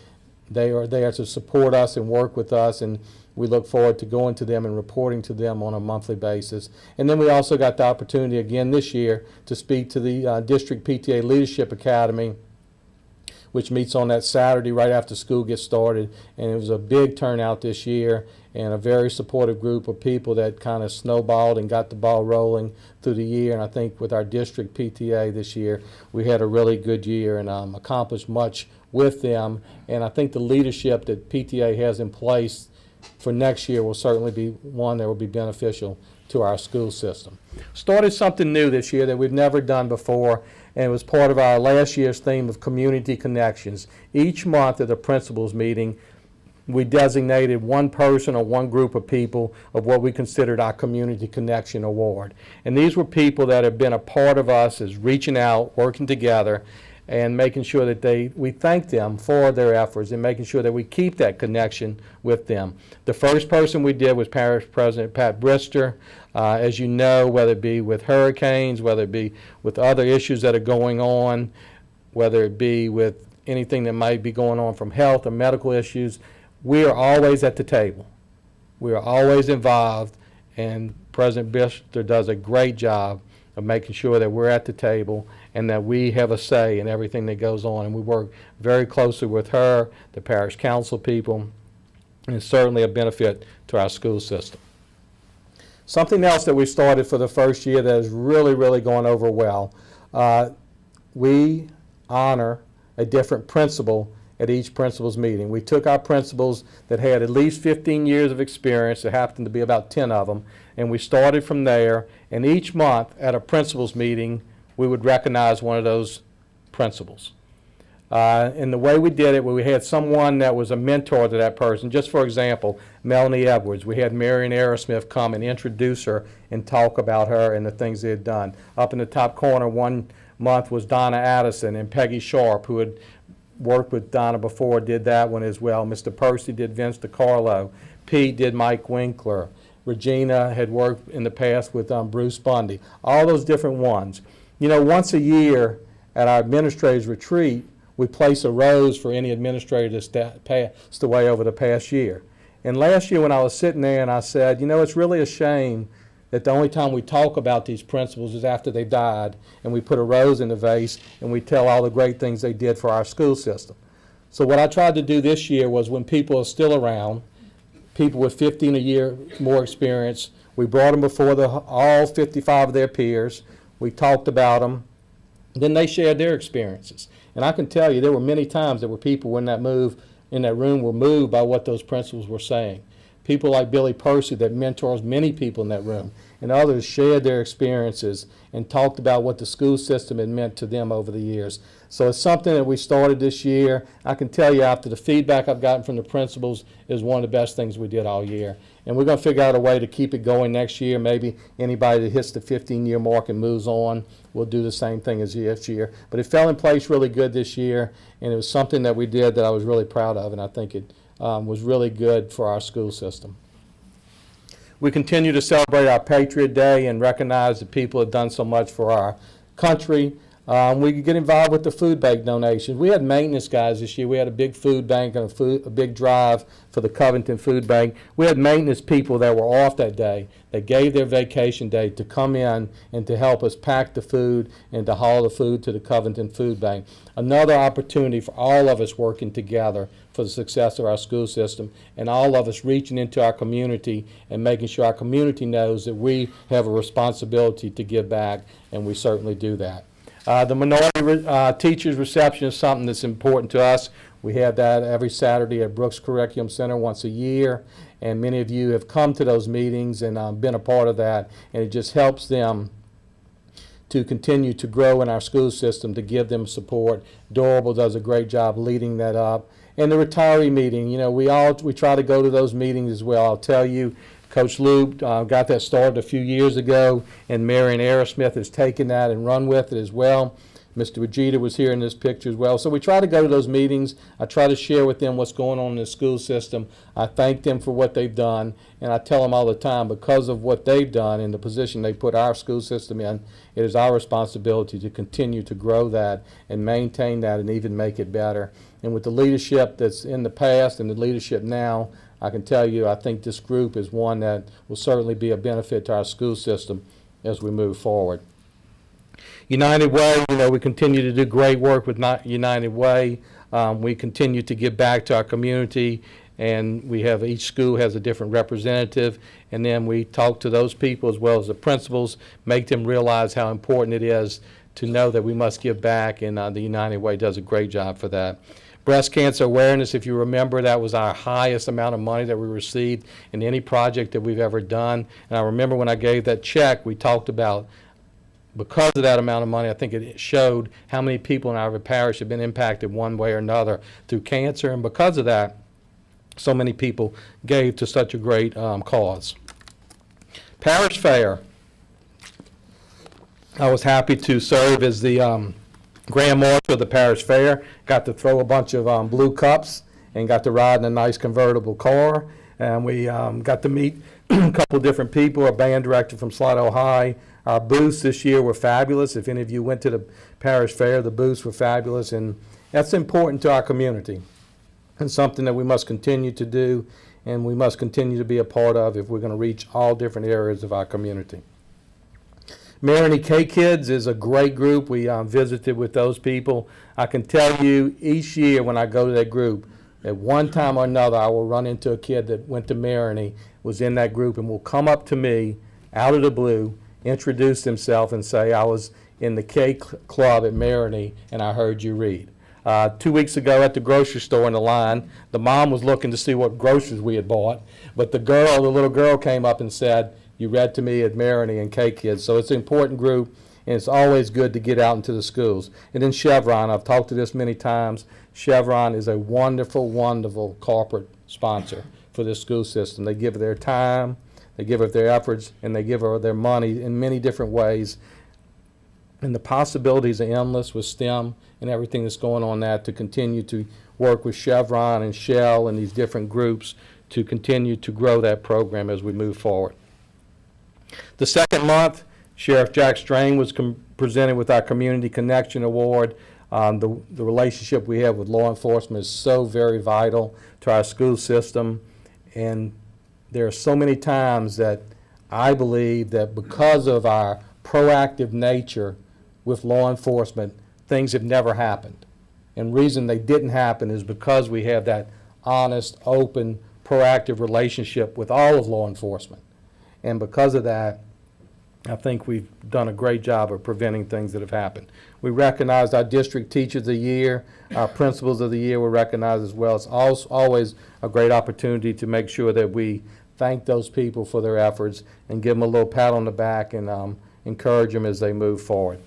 they are there to support us and work with us, and we look forward to going to them and reporting to them on a monthly basis. And then we also got the opportunity again this year to speak to the District PTA Leadership Academy, which meets on that Saturday right after school gets started. And it was a big turnout this year, and a very supportive group of people that kind of snowballed and got the ball rolling through the year. And I think with our district PTA this year, we had a really good year and accomplished much with them. And I think the leadership that PTA has in place for next year will certainly be one that will be beneficial to our school system. Started something new this year that we've never done before, and it was part of our last year's theme of community connections. Each month at the principals meeting, we designated one person or one group of people of what we considered our Community Connection Award. And these were people that have been a part of us as reaching out, working together, and making sure that we thank them for their efforts and making sure that we keep that connection with them. The first person we did was Parish President Pat Brister. As you know, whether it be with hurricanes, whether it be with other issues that are going on, whether it be with anything that might be going on from health or medical issues, we are always at the table. We are always involved, and President Brister does a great job of making sure that we're at the table and that we have a say in everything that goes on. And we work very closely with her, the parish council people, and it's certainly a benefit to our school system. Something else that we started for the first year that is really, really going over well, we honor a different principal at each principals meeting. We took our principals that had at least 15 years of experience, there happened to be about 10 of them, and we started from there, and each month at a principals meeting, we would recognize one of those principals. And the way we did it, we had someone that was a mentor to that person. Just for example, Melanie Edwards. We had Marion Aerosmith come and introduce her and talk about her and the things they had done. Up in the top corner one month was Donna Addison, and Peggy Sharp, who had worked with Donna before, did that one as well. Mr. Percy did Vince DiCarlo. Pete did Mike Winkler. Regina had worked in the past with Bruce Bundy. All those different ones. You know, once a year at our administrators retreat, we place a rose for any administrator that's passed away over the past year. And last year when I was sitting there and I said, you know, it's really a shame that the only time we talk about these principals is after they died, and we put a rose in the vase and we tell all the great things they did for our school system. So what I tried to do this year was, when people are still around, people with 15 a year more experience, we brought them before all 55 of their peers. We talked about them. Then they shared their experiences. And I can tell you there were many times there were people in that room were moved by what those principals were saying. People like Billy Percy that mentors many people in that room, and others shared their experiences and talked about what the school system had meant to them over the years. So it's something that we started this year. I can tell you, after the feedback I've gotten from the principals, is one of the best things we did all year. And we're going to figure out a way to keep it going next year. Maybe anybody that hits the 15-year mark and moves on will do the same thing as this year. But it fell in place really good this year, and it was something that we did that I was really proud of, and I think it was really good for our school system. We continue to celebrate our Patriot Day and recognize that people have done so much for our country. We get involved with the food bank donations. We had maintenance guys this year. We had a big food bank and a big drive for the Covington Food Bank. We had maintenance people that were off that day that gave their vacation day to come in and to help us pack the food and to haul the food to the Covington Food Bank. Another opportunity for all of us working together for the success of our school system, and all of us reaching into our community and making sure our community knows that we have a responsibility to give back, and we certainly do that. The minority teachers reception is something that's important to us. We have that every Saturday at Brooks Curriculum Center once a year, and many of you have come to those meetings and been a part of that, and it just helps them to continue to grow in our school system, to give them support. Dorable does a great job leading that up, And the retiree meeting, we try to go to those meetings as well. I'll tell you, Coach Lube got that started a few years ago, and Marion Aerosmith has taken that and run with it as well. Mr. Vegeta was here in this picture as well. So we try to go to those meetings. I try to share with them what's going on in the school system. I thank them for what they've done, and I tell them all the time, because of what they've done and the position they put our school system in, it is our responsibility to continue to grow that and maintain that and even make it better. And with the leadership that's in the past and the leadership now, I can tell you, I think this group is one that will certainly be a benefit to our school system as we move forward. United Way, we continue to do great work with United Way. We continue to give back to our community, and we have each school has a different representative, and then we talk to those people as well as the principals, make them realize how important it is to know that we must give back, and the United Way does a great job for that. Breast cancer awareness, if you remember, that was our highest amount of money that we received in any project that we've ever done. And I remember when I gave that check, we talked about, because of that amount of money, I think it showed how many people in our parish have been impacted one way or another through cancer. And because of that, so many people gave to such a great cause. Parish Fair. I was happy to serve as the Grand Marshal of the Parish Fair. Got to throw a bunch of blue cups and got to ride in a nice convertible car. And we got to meet a couple different people, a band director from Slidell High. Our booths this year were fabulous. If any of you went to the Parish Fair, the booths were fabulous, and that's important to our community and something that we must continue to do and we must continue to be a part of if we're going to reach all different areas of our community. Marion K Kids is a great group. We visited with those people. I can tell you each year when I go to that group, at one time or another, I will run into a kid that went to Marion, was in that group, and will come up to me out of the blue, introduce himself and say, I was in the K Club at Marion and I heard you read. 2 weeks ago at the grocery store in the line, the mom was looking to see what groceries we had bought, but the little girl came up and said, you read to me at Marion and K Kids. So it's an important group, and it's always good to get out into the schools. And then Chevron, I've talked to this many times. Chevron is a wonderful, wonderful corporate sponsor for this school system. They give their time, they give of their efforts, and they give of their money in many different ways. And the possibilities are endless with STEM and everything that's going on that to continue to work with Chevron and Shell and these different groups to continue to grow that program as we move forward. The second month, Sheriff Jack Strain was presented with our Community Connection Award. The relationship we have with law enforcement is so very vital to our school system, and there are so many times that I believe that because of our proactive nature with law enforcement, things have never happened. And the reason they didn't happen is because we have that honest, open, proactive relationship with all of law enforcement. And because of that, I think we've done a great job of preventing things that have happened. We recognized our district teachers of the year, our principals of the year were recognized as well. It's always a great opportunity to make sure that we thank those people for their efforts and give them a little pat on the back and encourage them as they move forward.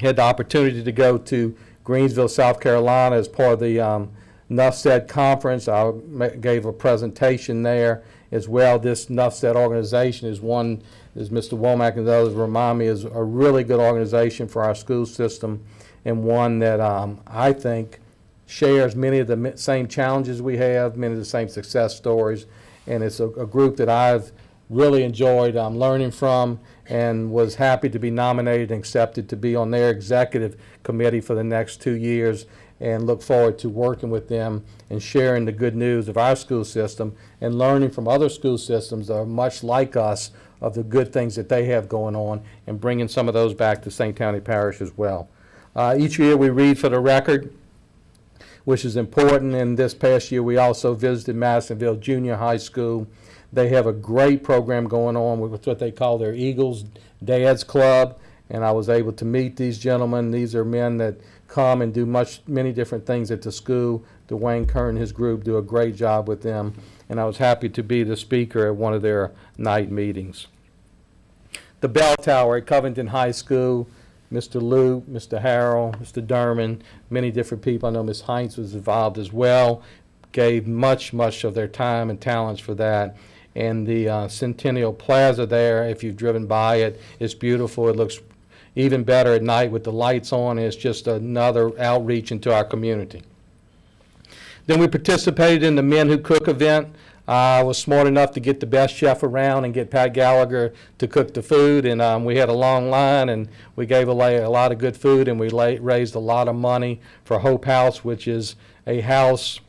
Had the opportunity to go to Greensville, South Carolina as part of the NUFSED conference. I gave a presentation there as well. This NUFSED organization is one, as Mr. Womack and others remind me, is a really good organization for our school system, and one that I think shares many of the same challenges we have, many of the same success stories, and it's a group that I've really enjoyed learning from and was happy to be nominated and accepted to be on their executive committee for the next 2 years, and look forward to working with them and sharing the good news of our school system and learning from other school systems that are much like us of the good things that they have going on and bringing some of those back to St. Tammany Parish as well. Each year we read for the record, which is important, and this past year we also visited Madisonville Junior High School. They have a great program going on with what they call their Eagles Dads Club, and I was able to meet these gentlemen. These are men that come and do many different things at the school. Dwayne Kern and his group do a great job with them, and I was happy to be the speaker at one of their night meetings. The Bell Tower at Covington High School, Mr. Luke, Mr. Harrell, Mr. Derman, many different people. I know Ms. Heinz was involved as well, gave much of their time and talents for that. And the Centennial Plaza there, if you've driven by it, it's beautiful. It looks even better at night with the lights on. It's just another outreach into our community. Then we participated in the Men Who Cook event. I was smart enough to get the best chef around and get Pat Gallagher to cook the food, and we had a long line, and we gave away a lot of good food, and we raised a lot of money for Hope House, which is a house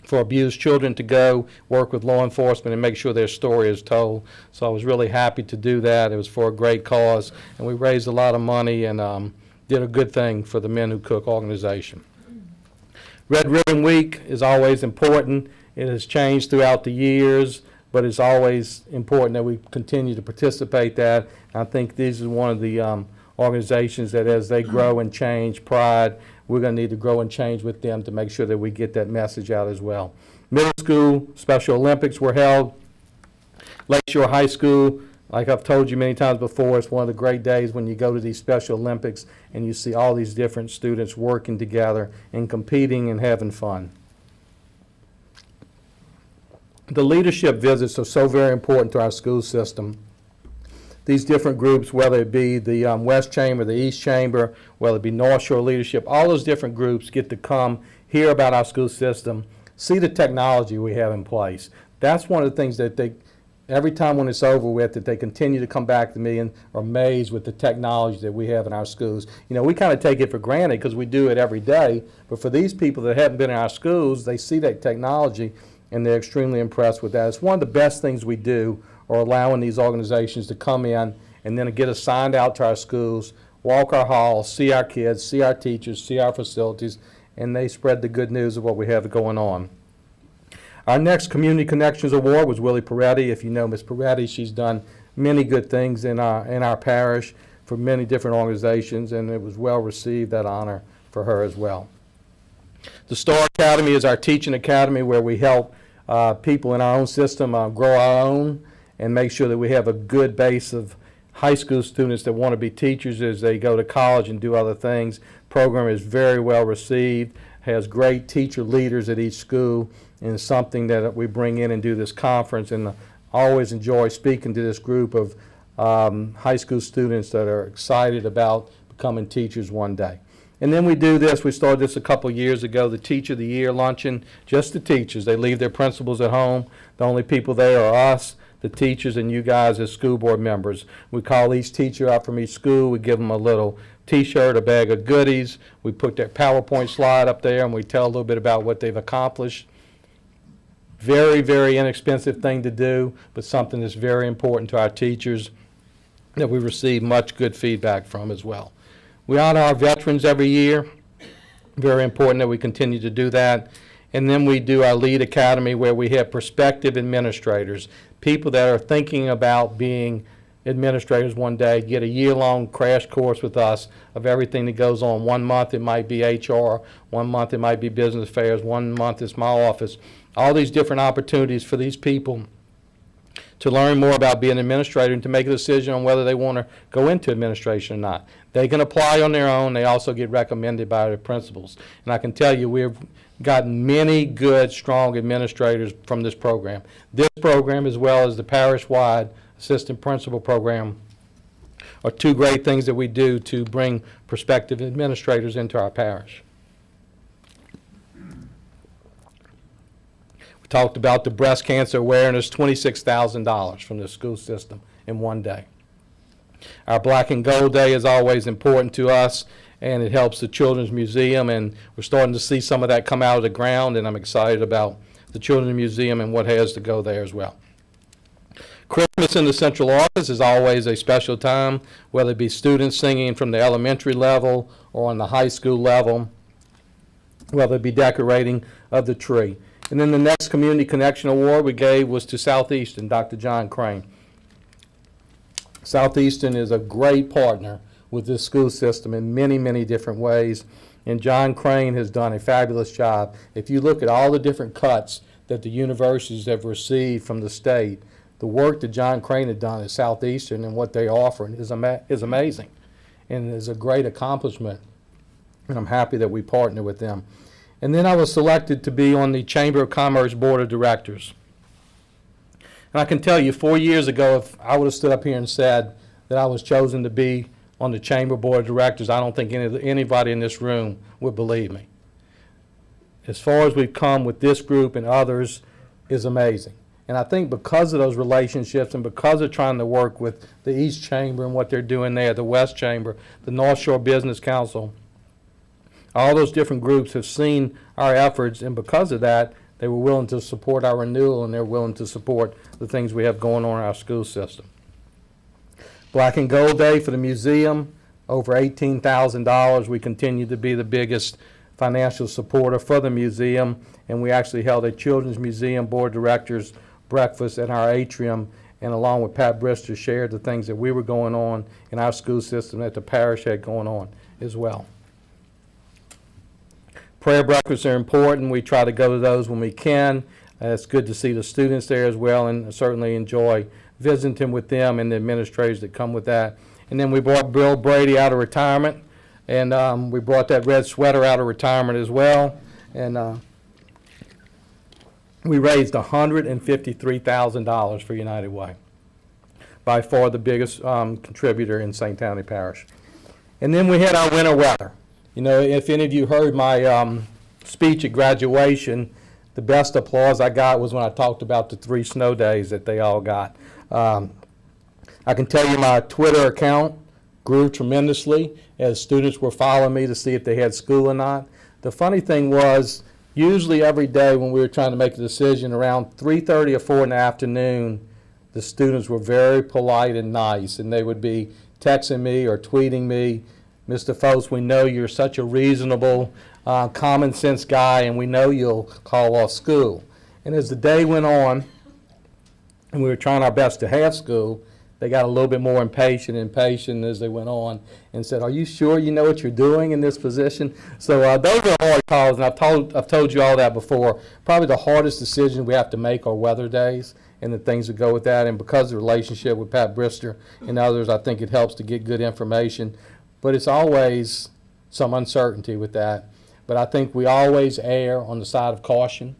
for abused children to go work with law enforcement and make sure their story is told. So I was really happy to do that. It was for a great cause, and we raised a lot of money and did a good thing for the Men Who Cook organization. Red Ribbon Week is always important. It has changed throughout the years, but it's always important that we continue to participate that. I think this is one of the organizations that as they grow and change, Pride, we're going to need to grow and change with them to make sure that we get that message out as well. Middle school Special Olympics were held. Lakeshore High School, like I've told you many times before, it's one of the great days when you go to these Special Olympics and you see all these different students working together and competing and having fun. The leadership visits are so very important to our school system. These different groups, whether it be the West Chamber, the East Chamber, whether it be North Shore Leadership, all those different groups get to come, hear about our school system, see the technology we have in place. That's one of the things that they, every time when it's over with, that they continue to come back to me and are amazed with the technology that we have in our schools. You know, we kind of take it for granted because we do it every day, but for these people that haven't been in our schools, they see that technology and they're extremely impressed with that. It's one of the best things we do, or allowing these organizations to come in and then get assigned out to our schools, walk our halls, see our kids, see our teachers, see our facilities, and they spread the good news of what we have going on. Our next Community Connections Award was Willie Peretti. If you know Ms. Peretti, she's done many good things in our parish for many different organizations, and it was well received, that honor for her as well. The Star Academy is our teaching academy where we help people in our own system grow our own and make sure that we have a good base of high school students that want to be teachers as they go to college and do other things. Program is very well received, has great teacher leaders at each school, and it's something that we bring in and do this conference, and I always enjoy speaking to this group of high school students that are excited about becoming teachers one day. And then we do this, we started this a couple years ago, the Teacher of the Year luncheon, just the teachers. They leave their principals at home. The only people there are us, the teachers, and you guys as school board members. We call each teacher out from each school. We give them a little T-shirt, a bag of goodies. We put their PowerPoint slide up there, and we tell a little bit about what they've accomplished. Very, very inexpensive thing to do, but something that's very important to our teachers that we receive much good feedback from as well. We honor our veterans every year. Very important that we continue to do that. And then we do our Lead Academy where we have prospective administrators, people that are thinking about being administrators one day, get a year-long crash course with us of everything that goes on. 1 month it might be HR, 1 month it might be business affairs, 1 month is my office. All these different opportunities for these people to learn more about being an administrator and to make a decision on whether they want to go into administration or not. They can apply on their own. They also get recommended by their principals. And I can tell you we've gotten many good, strong administrators from this program. This program, as well as the parish-wide assistant principal program, are two great things that we do to bring prospective administrators into our parish. We talked about the breast cancer awareness, $26,000 from the school system in one day. Our Black and Gold Day is always important to us, and it helps the Children's Museum, and we're starting to see some of that come out of the ground, and I'm excited about the Children's Museum and what has to go there as well. Christmas in the central office is always a special time, whether it be students singing from the elementary level or on the high school level, whether it be decorating of the tree. And then the next Community Connection Award we gave was to Southeastern, Dr. John Crane. Southeastern is a great partner with this school system in many, many different ways, and John Crane has done a fabulous job. If you look at all the different cuts that the universities have received from the state, the work that John Crane has done at Southeastern and what they offer is amazing. and is a great accomplishment. And I'm happy that we partner with them. And then I was selected to be on the Chamber of Commerce Board of Directors. And I can tell you, 4 years ago, if I would have stood up here and said that I was chosen to be on the Chamber Board of Directors, I don't think anybody in this room would believe me. As far as we've come with this group and others is amazing. And I think because of those relationships and because of trying to work with the East Chamber and what they're doing there, the West Chamber, the North Shore Business Council, all those different groups have seen our efforts, and because of that, they were willing to support our renewal, and they're willing to support the things we have going on in our school system. Black and Gold Day for the museum, over $18,000. We continue to be the biggest financial supporter for the museum, and we actually held a Children's Museum Board of Directors breakfast at our atrium, and along with Pat Brister, shared the things that we were going on in our school system that the parish had going on as well. Prayer breakfasts are important. We try to go to those when we can. It's good to see the students there as well, and certainly enjoy visiting with them and the administrators that come with that. And then we brought Bill Brady out of retirement, and we brought that red sweater out of retirement as well. And we raised $153,000 for United Way. By far the biggest contributor in St. Tammany Parish. And then we had our winter weather. You know, if any of you heard my speech at graduation, the best applause I got was when I talked about the 3 snow days that they all got. I can tell you my Twitter account grew tremendously as students were following me to see if they had school or not. The funny thing was, usually every day when we were trying to make a decision around 3:30 or 4 in the afternoon, the students were very polite and nice, and they would be texting me or tweeting me, "Mr. Foltz, we know you're such a reasonable, common sense guy, and we know you'll call off school." And as the day went on, and we were trying our best to have school, they got a little bit more impatient as they went on and said, "Are you sure you know what you're doing in this position?" So those are hard calls, and I've told you all that before. Probably the hardest decision we have to make are weather days and the things that go with that. And because of the relationship with Pat Brister and others, I think it helps to get good information. But it's always some uncertainty with that. But I think we always err on the side of caution,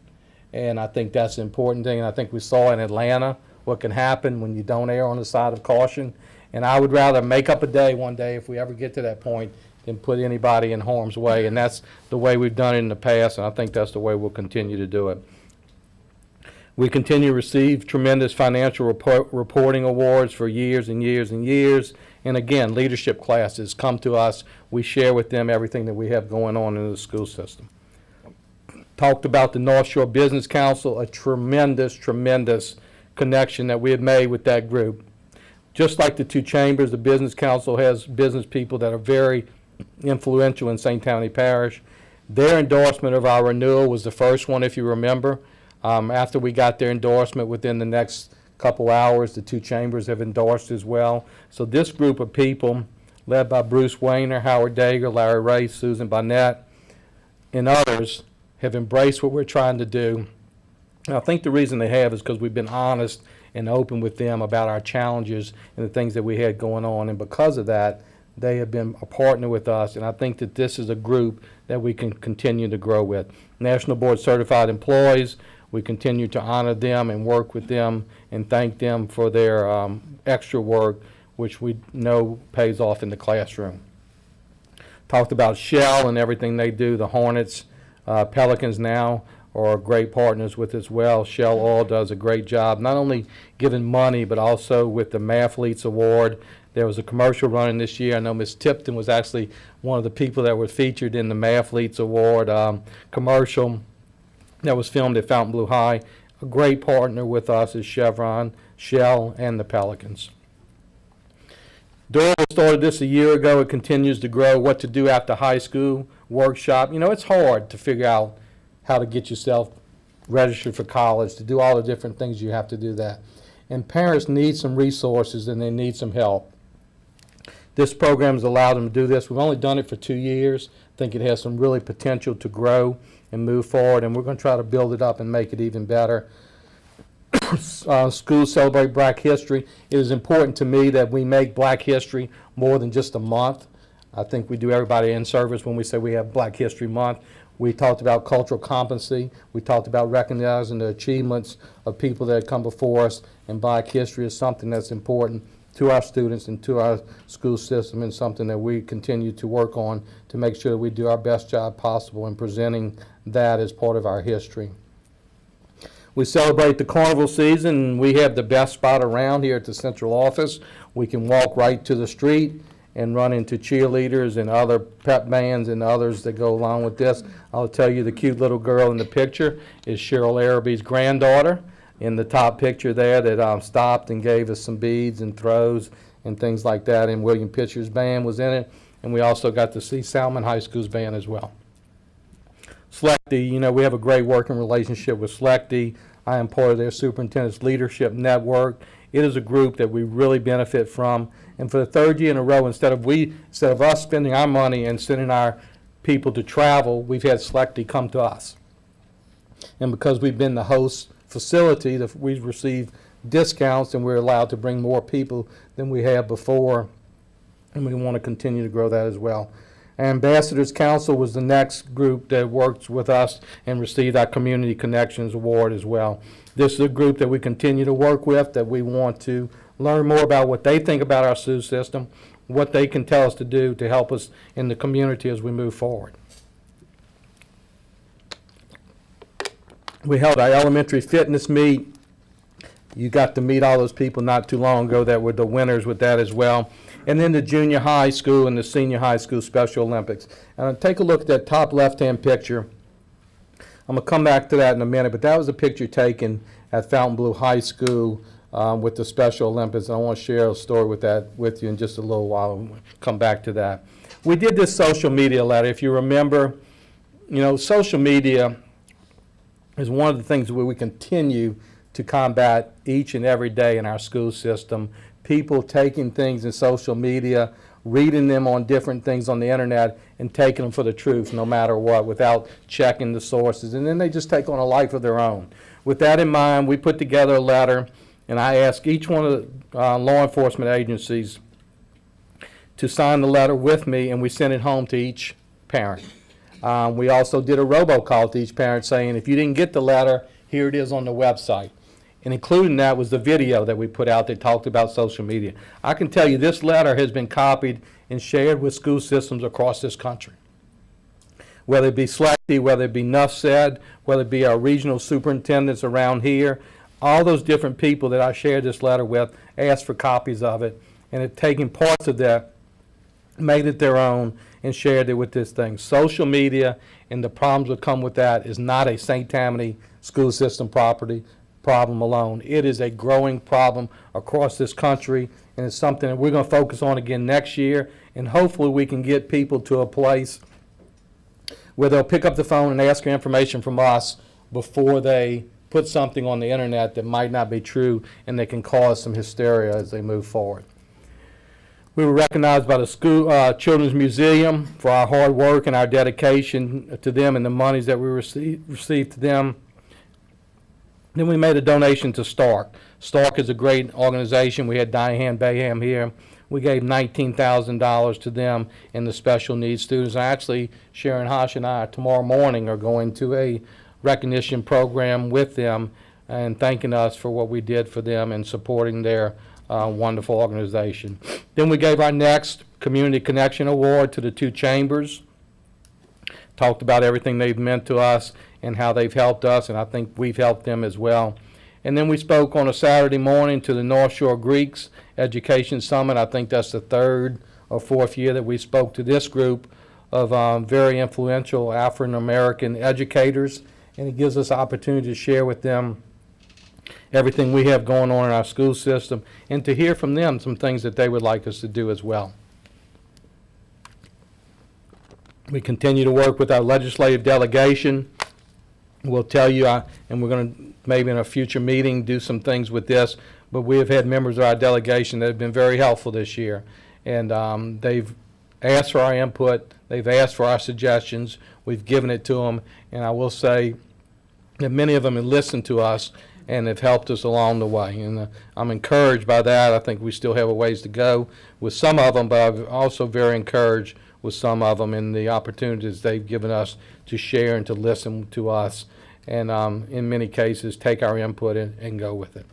and I think that's an important thing. And I think we saw in Atlanta what can happen when you don't err on the side of caution. And I would rather make up a day one day, if we ever get to that point, than put anybody in harm's way. And that's the way we've done it in the past, and I think that's the way we'll continue to do it. We continue to receive tremendous financial reporting awards for years and years and years. And again, leadership classes come to us. We share with them everything that we have going on in the school system. Talked about the North Shore Business Council, a tremendous, tremendous connection that we have made with that group. Just like the 2 chambers, the Business Council has business people that are very influential in St. Tammany Parish. Their endorsement of our renewal was the first one, if you remember. After we got their endorsement, within the next couple hours, the 2 chambers have endorsed as well. So this group of people, led by Bruce Wayner, Howard Dager, Larry Ray, Susan Barnett, and others, have embraced what we're trying to do. And I think the reason they have is because we've been honest and open with them about our challenges and the things that we had going on. And because of that, they have been a partner with us. And I think that this is a group that we can continue to grow with. National Board Certified Employees, we continue to honor them and work with them and thank them for their extra work, which we know pays off in the classroom. Talked about Shell and everything they do. The Hornets, Pelicans now are great partners with as well. Shell Oil does a great job, not only giving money, but also with the Mathletes Award. There was a commercial running this year. I know Ms. Tipton was actually one of the people that were featured in the Mathletes Award commercial that was filmed at Fontainebleau High. A great partner with us is Chevron, Shell, and the Pelicans. Doral started this a year ago. It continues to grow. What to do after high school workshop. You know, it's hard to figure out how to get yourself registered for college, to do all the different things you have to do that. And parents need some resources and they need some help. This program has allowed them to do this. We've only done it for 2 years. I think it has some really potential to grow and move forward, and we're going to try to build it up and make it even better. Schools celebrate Black history. It is important to me that we make Black history more than just a month. I think we do everybody in service when we say we have Black History Month. We talked about cultural competency. We talked about recognizing the achievements of people that come before us, and Black history is something that's important to our students and to our school system, and something that we continue to work on to make sure that we do our best job possible in presenting that as part of our history. We celebrate the carnival season, and we have the best spot around here at the central office. We can walk right to the street and run into cheerleaders and other pep bands and others that go along with this. I'll tell you, the cute little girl in the picture is Cheryl Araby's granddaughter in the top picture there that stopped and gave us some beads and throws and things like that. And William Pitcher's band was in it. And we also got to see Salmon High School's band as well. Selecti, you know, we have a great working relationship with Selecti. I am part of their superintendent's leadership network. It is a group that we really benefit from. And for the third year in a row, instead of us spending our money and sending our people to travel, we've had Selecti come to us. And because we've been the host facility, we've received discounts, and we're allowed to bring more people than we have before. And we want to continue to grow that as well. Ambassadors Council was the next group that worked with us and received our Community Connections Award as well. This is a group that we continue to work with, that we want to learn more about what they think about our school system, what they can tell us to do to help us in the community as we move forward. We held our elementary fitness meet. You got to meet all those people not too long ago that were the winners with that as well. And then the junior high school and the senior high school Special Olympics. And take a look at that top left-hand picture. I'm going to come back to that in a minute, but that was a picture taken at Fontainebleau High School with the Special Olympics. And I want to share a story with you in just a little while. We'll come back to that. We did this social media letter. If you remember, you know, social media is one of the things where we continue to combat each and every day in our school system. People taking things in social media, reading them on different things on the internet, and taking them for the truth no matter what without checking the sources. And then they just take on a life of their own. With that in mind, we put together a letter, and I asked each one of the law enforcement agencies to sign the letter with me, and we sent it home to each parent. We also did a robocall to each parent saying, if you didn't get the letter, here it is on the website. And including that was the video that we put out that talked about social media. I can tell you this letter has been copied and shared with school systems across this country. Whether it be Selecti, whether it be NUFSED, whether it be our regional superintendents around here, all those different people that I shared this letter with asked for copies of it, and have taken parts of that, made it their own, and shared it with this thing. Social media and the problems that come with that is not a St. Tammany school system problem alone. It is a growing problem across this country, and it's something that we're going to focus on again next year, and hopefully we can get people to a place where they'll pick up the phone and ask for information from us before they put something on the internet that might not be true, and they can cause some hysteria as they move forward. We were recognized by the school Children's Museum for our hard work and our dedication to them and the monies that we received to them. Then we made a donation to Stark. Stark is a great organization. We had Diane Baham here. We gave $19,000 to them and the special needs students. Actually, Sharon Hosh and I tomorrow morning are going to a recognition program with them and thanking us for what we did for them and supporting their wonderful organization. Then we gave our next Community Connection Award to the two chambers. Talked about everything they've meant to us and how they've helped us, and I think we've helped them as well. And then we spoke on a Saturday morning to the North Shore Greeks Education Summit. I think that's the third or fourth year that we spoke to this group of very influential African American educators, and it gives us opportunity to share with them everything we have going on in our school system and to hear from them some things that they would like us to do as well. We continue to work with our legislative delegation. We'll tell you, and we're going to maybe in a future meeting do some things with this, but we have had members of our delegation that have been very helpful this year. And they've asked for our input. They've asked for our suggestions. We've given it to them. And I will say that many of them have listened to us and have helped us along the way. And I'm encouraged by that. I think we still have a ways to go with some of them, but I'm also very encouraged with some of them and the opportunities they've given us to share and to listen to us, and in many cases take our input and go with it.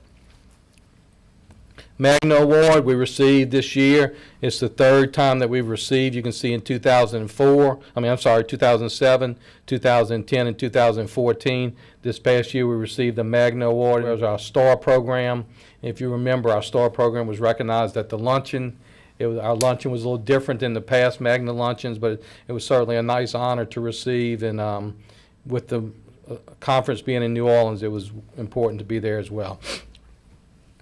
Magna Award we received this year. It's the third time that we've received. You can see in 2007, 2010, and 2014. This past year we received the Magna Award. It was our STAR program. If you remember, our STAR program was recognized at the luncheon. Our luncheon was a little different than the past Magna luncheons, but it was certainly a nice honor to receive. And with the conference being in New Orleans, it was important to be there as well.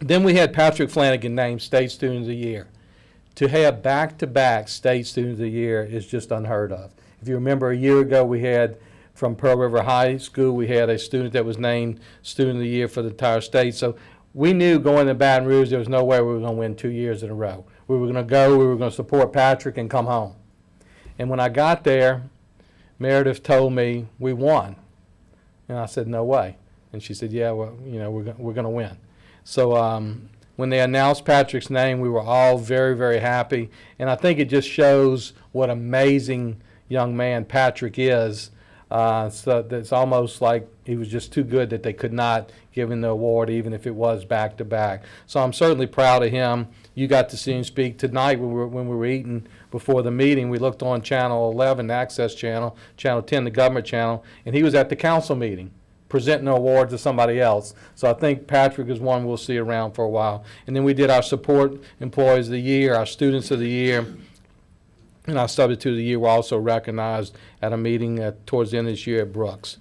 Then we had Patrick Flanagan named State Student of the Year. To have back-to-back State Student of the Year is just unheard of. If you remember, a year ago we had, from Pearl River High School, we had a student that was named Student of the Year for the entire state. So we knew going to Baton Rouge there was no way we were going to win 2 years in a row. We were going to go, we were going to support Patrick and come home. And when I got there, Meredith told me we won. And I said, no way. And she said, yeah, well, you know, we're going to win. So when they announced Patrick's name, we were all very, very happy. And I think it just shows what amazing young man Patrick is. So it's almost like he was just too good that they could not give him the award, even if it was back-to-back. So I'm certainly proud of him. You got to see him speak tonight when we were eating before the meeting. We looked on Channel 11, the Access Channel, Channel 10, the government channel, and he was at the council meeting presenting an award to somebody else. So I think Patrick is one we'll see around for a while. And then we did our Support Employees of the Year, our Students of the Year, and our Substitute of the Year were also recognized at a meeting towards the end of this year at Brooks.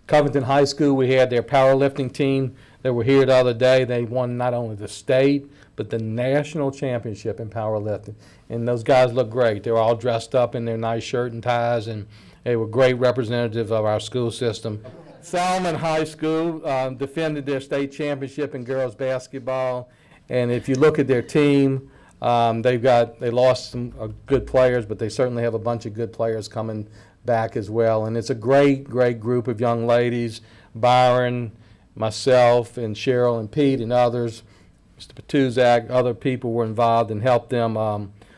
Covington High School, we had their powerlifting team that were here the other day. They won not only the state, but the national championship in powerlifting. And those guys look great. They were all dressed up in their nice shirt and ties, and they were great representatives of our school system. Salmon High School defended their state championship in girls basketball, and if you look at their team, they lost some good players, but they certainly have a bunch of good players coming back as well. And it's a great, great group of young ladies. Byron, myself, and Cheryl and Pete and others, Mr. Patuzak, other people were involved and helped them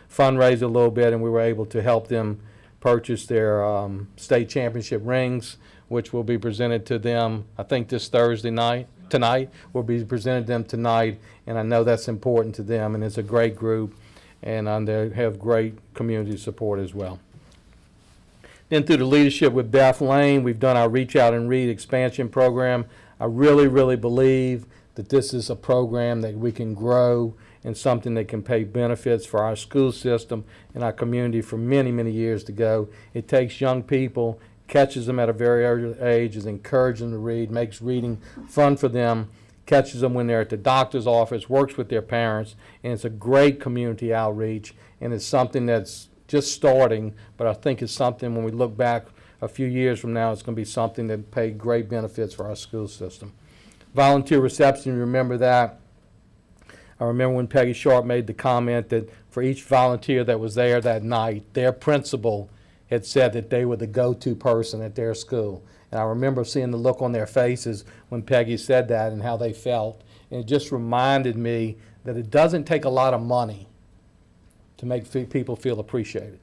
fundraise a little bit, and we were able to help them purchase their state championship rings, which will be presented to them, I think, this Thursday night. Tonight, will be presented to them tonight, and I know that's important to them, and it's a great group, and they have great community support as well. Then through the leadership with Beth Lane, we've done our Reach Out and Read expansion program. I really, really believe that this is a program that we can grow and something that can pay benefits for our school system and our community for many, many years to go. It takes young people, catches them at a very early age, is encouraging them to read, makes reading fun for them, catches them when they're at the doctor's office, works with their parents, and it's a great community outreach, and it's something that's just starting, but I think it's something when we look back a few years from now, it's going to be something that pay great benefits for our school system. Volunteer reception, you remember that? I remember when Peggy Sharp made the comment that for each volunteer that was there that night, their principal had said that they were the go-to person at their school. And I remember seeing the look on their faces when Peggy said that and how they felt. And it just reminded me that it doesn't take a lot of money to make people feel appreciated.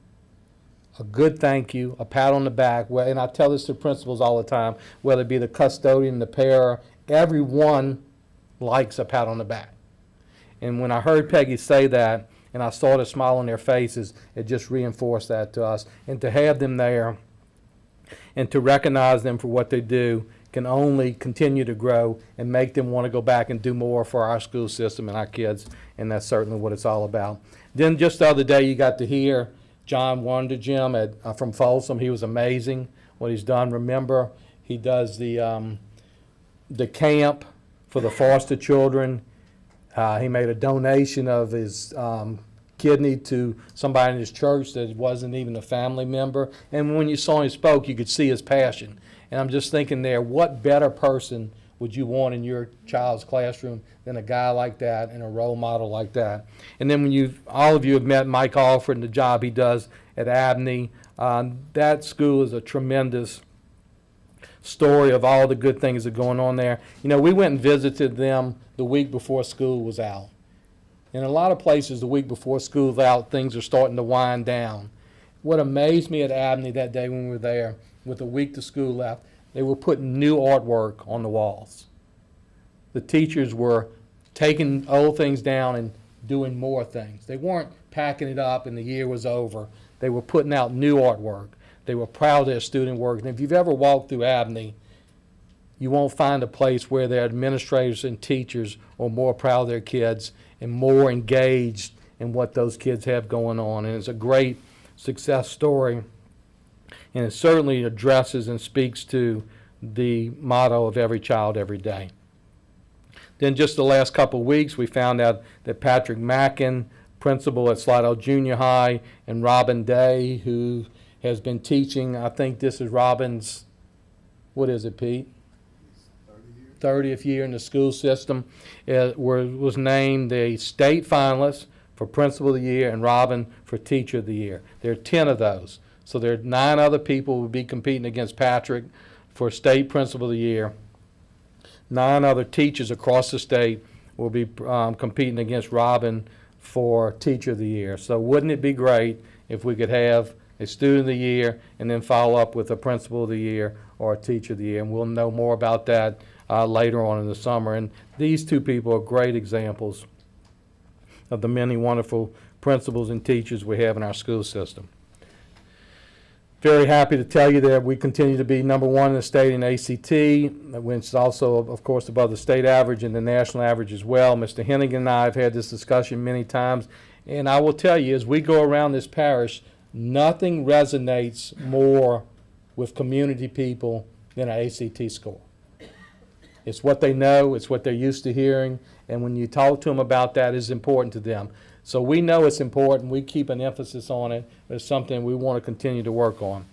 A good thank you, a pat on the back, and I tell this to principals all the time, whether it be the custodian, the para, everyone likes a pat on the back. And when I heard Peggy say that, and I saw the smile on their faces, it just reinforced that to us. And to have them there and to recognize them for what they do can only continue to grow and make them want to go back and do more for our school system and our kids, and that's certainly what it's all about. Then just the other day you got to hear John Wondergem from Folsom. He was amazing what he's done. Remember, he does the camp for the foster children. He made a donation of his kidney to somebody in his church that wasn't even a family member. And when you saw him spoke, you could see his passion. And I'm just thinking there, what better person would you want in your child's classroom than a guy like that and a role model like that? And then when all of you have met Mike Alford and the job he does at Abney, that school is a tremendous story of all the good things that are going on there. You know, we went and visited them the week before school was out. In a lot of places, the week before school's out, things are starting to wind down. What amazed me at Abney that day when we were there, with a week to school left, they were putting new artwork on the walls. The teachers were taking old things down and doing more things. They weren't packing it up and the year was over. They were putting out new artwork. They were proud of their student work. And if you've ever walked through Abney, you won't find a place where their administrators and teachers are more proud of their kids and more engaged in what those kids have going on. And it's a great success story. And it certainly addresses and speaks to the motto of every child, every day. Then just the last couple of weeks, we found out that Patrick Mackin, principal at Slidell Junior High, and Robin Day, who has been teaching, I think this is Robin's, what is it, Pete? 30th year in the school system, was named the state finalist for Principal of the Year and Robin for Teacher of the Year. There are 10 of those. So there are 9 other people who will be competing against Patrick for State Principal of the Year. 9 other teachers across the state will be competing against Robin for Teacher of the Year. So wouldn't it be great if we could have a Student of the Year and then follow up with a Principal of the Year or a Teacher of the Year? And we'll know more about that later on in the summer. And these 2 people are great examples of the many wonderful principals and teachers we have in our school system. Very happy to tell you that we continue to be number 1 in the state in ACT, which is also, of course, above the state average and the national average as well. Mr. Hennigan and I have had this discussion many times, and I will tell you, as we go around this parish, nothing resonates more with community people than an ACT score. It's what they know, it's what they're used to hearing, and when you talk to them about that, it's important to them. So we know it's important. We keep an emphasis on it. It's something we want to continue to work on.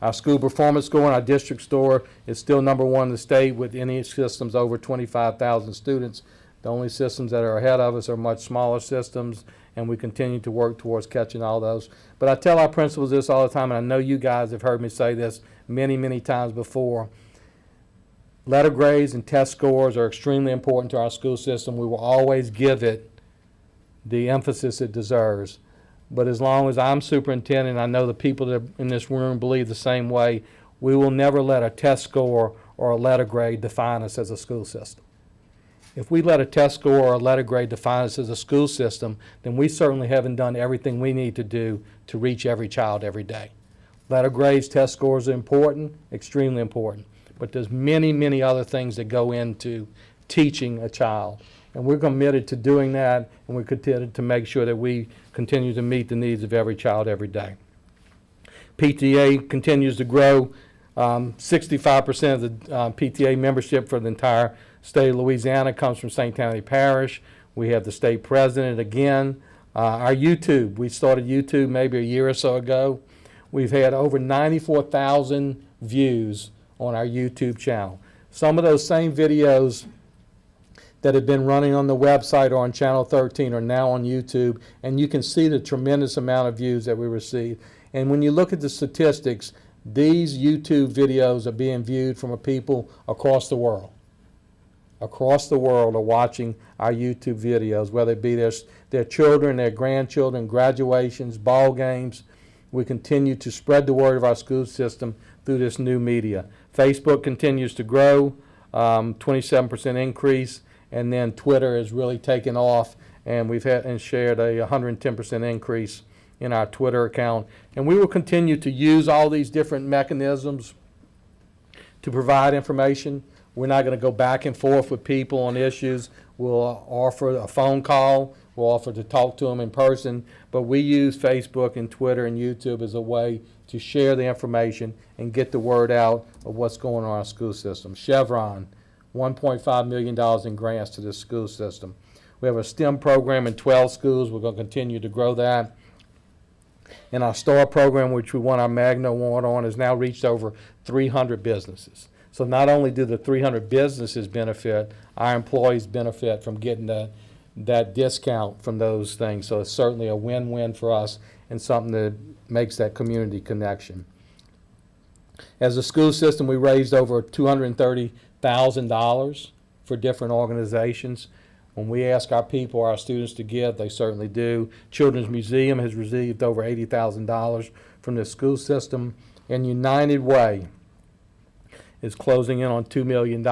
Our school performance score in our district store is still number 1 in the state with any systems over 25,000 students. The only systems that are ahead of us are much smaller systems, and we continue to work towards catching all those. But I tell our principals this all the time, and I know you guys have heard me say this many, many times before. Letter grades and test scores are extremely important to our school system. We will always give it the emphasis it deserves. But as long as I'm superintendent, I know the people that are in this room believe the same way, we will never let a test score or a letter grade define us as a school system. If we let a test score or a letter grade define us as a school system, then we certainly haven't done everything we need to do to reach every child every day. Letter grades, test scores are important, extremely important. But there's many, many other things that go into teaching a child. And we're committed to doing that, and we're committed to make sure that we continue to meet the needs of every child every day. PTA continues to grow. 65% of the PTA membership for the entire state of Louisiana comes from St. Tammany Parish. We have the state president again. Our YouTube, we started YouTube maybe a year or so ago. We've had over 94,000 views on our YouTube channel. Some of those same videos that have been running on the website or on Channel 13 are now on YouTube, and you can see the tremendous amount of views that we receive. And when you look at the statistics, these YouTube videos are being viewed from people across the world. Across the world are watching our YouTube videos, whether it be their children, their grandchildren, graduations, ball games. We continue to spread the word of our school system through this new media. Facebook continues to grow, 27% increase. And then Twitter has really taken off, and we've had and shared a 110% increase in our Twitter account. And we will continue to use all these different mechanisms to provide information. We're not going to go back and forth with people on issues. We'll offer a phone call. We'll offer to talk to them in person. But we use Facebook and Twitter and YouTube as a way to share the information and get the word out of what's going on in our school system. Chevron, $1.5 million in grants to this school system. We have a STEM program in 12 schools. We're going to continue to grow that. And our STAR program, which we won our Magna Award on, has now reached over 300 businesses. So not only do the 300 businesses benefit, our employees benefit from getting that discount from those things. So it's certainly a win-win for us and something that makes that community connection. As a school system, we raised over $230,000 for different organizations. When we ask our people, our students to give, they certainly do. Children's Museum has received over $80,000 from the school system, and United Way is closing in on $2 million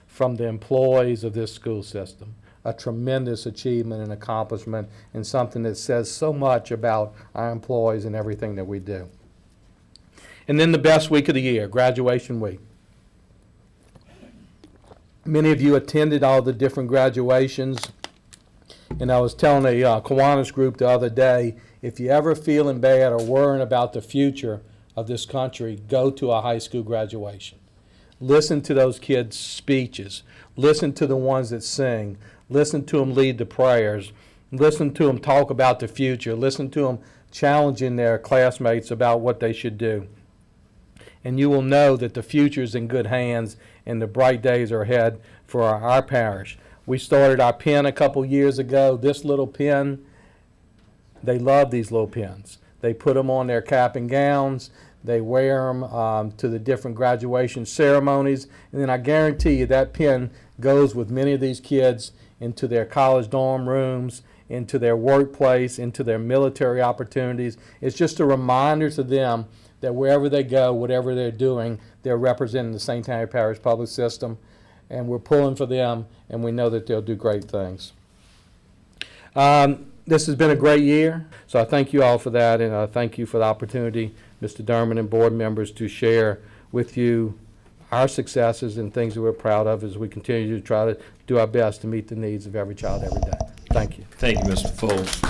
from the employees of this school system. A tremendous achievement and accomplishment, and something that says so much about our employees and everything that we do. And then the best week of the year, graduation week. Many of you attended all the different graduations, and I was telling a Kiwanis group the other day, if you ever feeling bad or worrying about the future of this country, go to a high school graduation. Listen to those kids' speeches. Listen to the ones that sing. Listen to them lead the prayers. Listen to them talk about the future. Listen to them challenging their classmates about what they should do. And you will know that the future is in good hands and the bright days are ahead for our parish. We started our pen a couple years ago. This little pen, they love these little pens. They put them on their cap and gowns. They wear them to the different graduation ceremonies. And then I guarantee you that pen goes with many of these kids into their college dorm rooms, into their workplace, into their military opportunities. It's just a reminder to them that wherever they go, whatever they're doing, they're representing the St. Tammany Parish public system, and we're pulling for them, and we know that they'll do great things. This has been a great year, so I thank you all for that, and I thank you for the opportunity, Mr. Dermott and board members, to share with you our successes and things that we're proud of as we continue to try to do our best to meet the needs of every child every day. Thank you.
Thank you, Mr. Foles.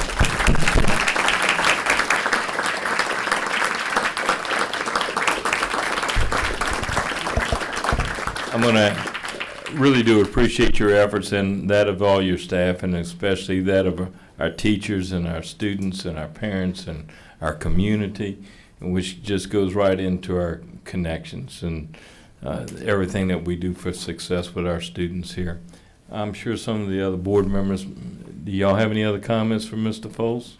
I'm going to really do appreciate your efforts and that of all your staff, and especially that of our teachers and our students and our parents and our community, which just goes right into our connections and everything that we do for success with our students here. I'm sure some of the other board members, do y'all have any other comments for Mr. Foles?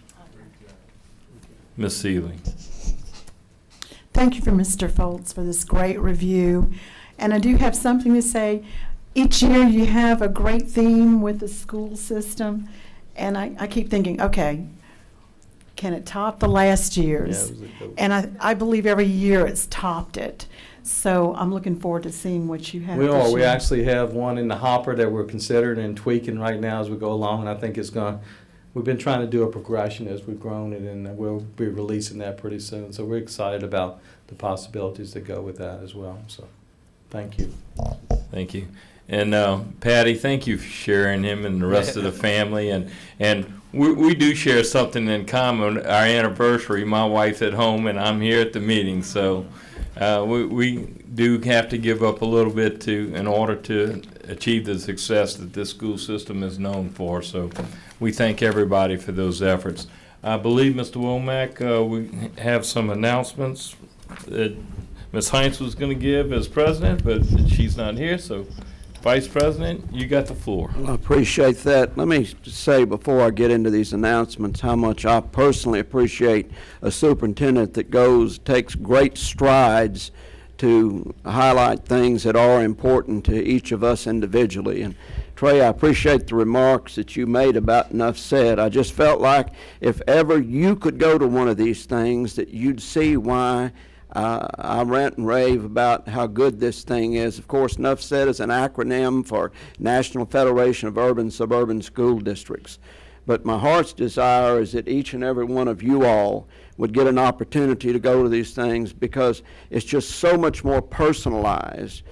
Ms. Seeley.
Thank you for Mr. Foltz for this great review. And I do have something to say. Each year you have a great theme with the school system, and I keep thinking, okay, can it top the last year's? And I believe every year it's topped it. So I'm looking forward to seeing what you have
We
this
are. We
year.
actually have one in the hopper that we're considering and tweaking right now as we go along, and I think it's going to, we've been trying to do a progression as we've grown it, and we'll be releasing that pretty soon. So we're excited about the possibilities that go with that as well. So thank you.
Thank you. And Patty, thank you for sharing him and the rest of the family. And we do share something in common. Our anniversary, my wife's at home and I'm here at the meeting. So we do have to give up a little bit in order to achieve the success that this school system is known for. So we thank everybody for those efforts. I believe, Mr. Womack, we have some announcements that Ms. Heinz was going to give as president, but she's not here. So Vice President, you got the floor.
I appreciate that. Let me say before I get into these announcements how much I personally appreciate a superintendent that takes great strides to highlight things that are important to each of us individually. And Trey, I appreciate the remarks that you made about Enough Said. I just felt like if ever you could go to one of these things, that you'd see why I rant and rave about how good this thing is. Of course, Enough Said is an acronym for National Federation of Urban Suburban School Districts. But my heart's desire is that each and every one of you all would get an opportunity to go to these things, because it's just so much more personalized,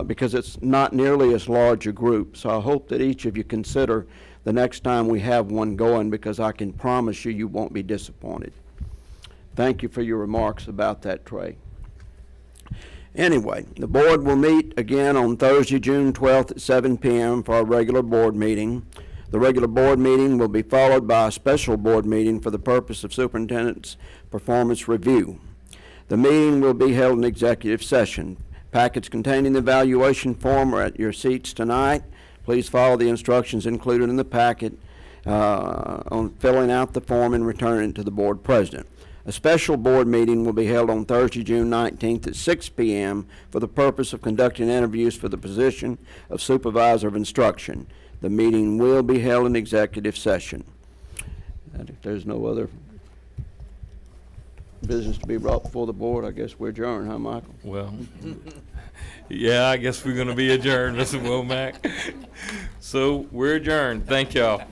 because it's not nearly as large a group. So I hope that each of you consider the next time we have one going, because I can promise you, you won't be disappointed. Thank you for your remarks about that, Trey. Anyway, the board will meet again on Thursday, June 12th at 7 p.m. for our regular board meeting. The regular board meeting will be followed by a special board meeting for the purpose of superintendent's performance review. The meeting will be held in executive session. Packets containing the evaluation form are at your seats tonight. Please follow the instructions included in the packet on filling out the form and returning it to the board president. A special board meeting will be held on Thursday, June 19th at 6 p.m. for the purpose of conducting interviews for the position of supervisor of instruction. The meeting will be held in executive session. And if there's no other business to be brought before the board, I guess we're adjourned, huh, Michael?
Well, yeah, I guess we're gonna be adjourned, Mr. Womack. So we're adjourned. Thank y'all.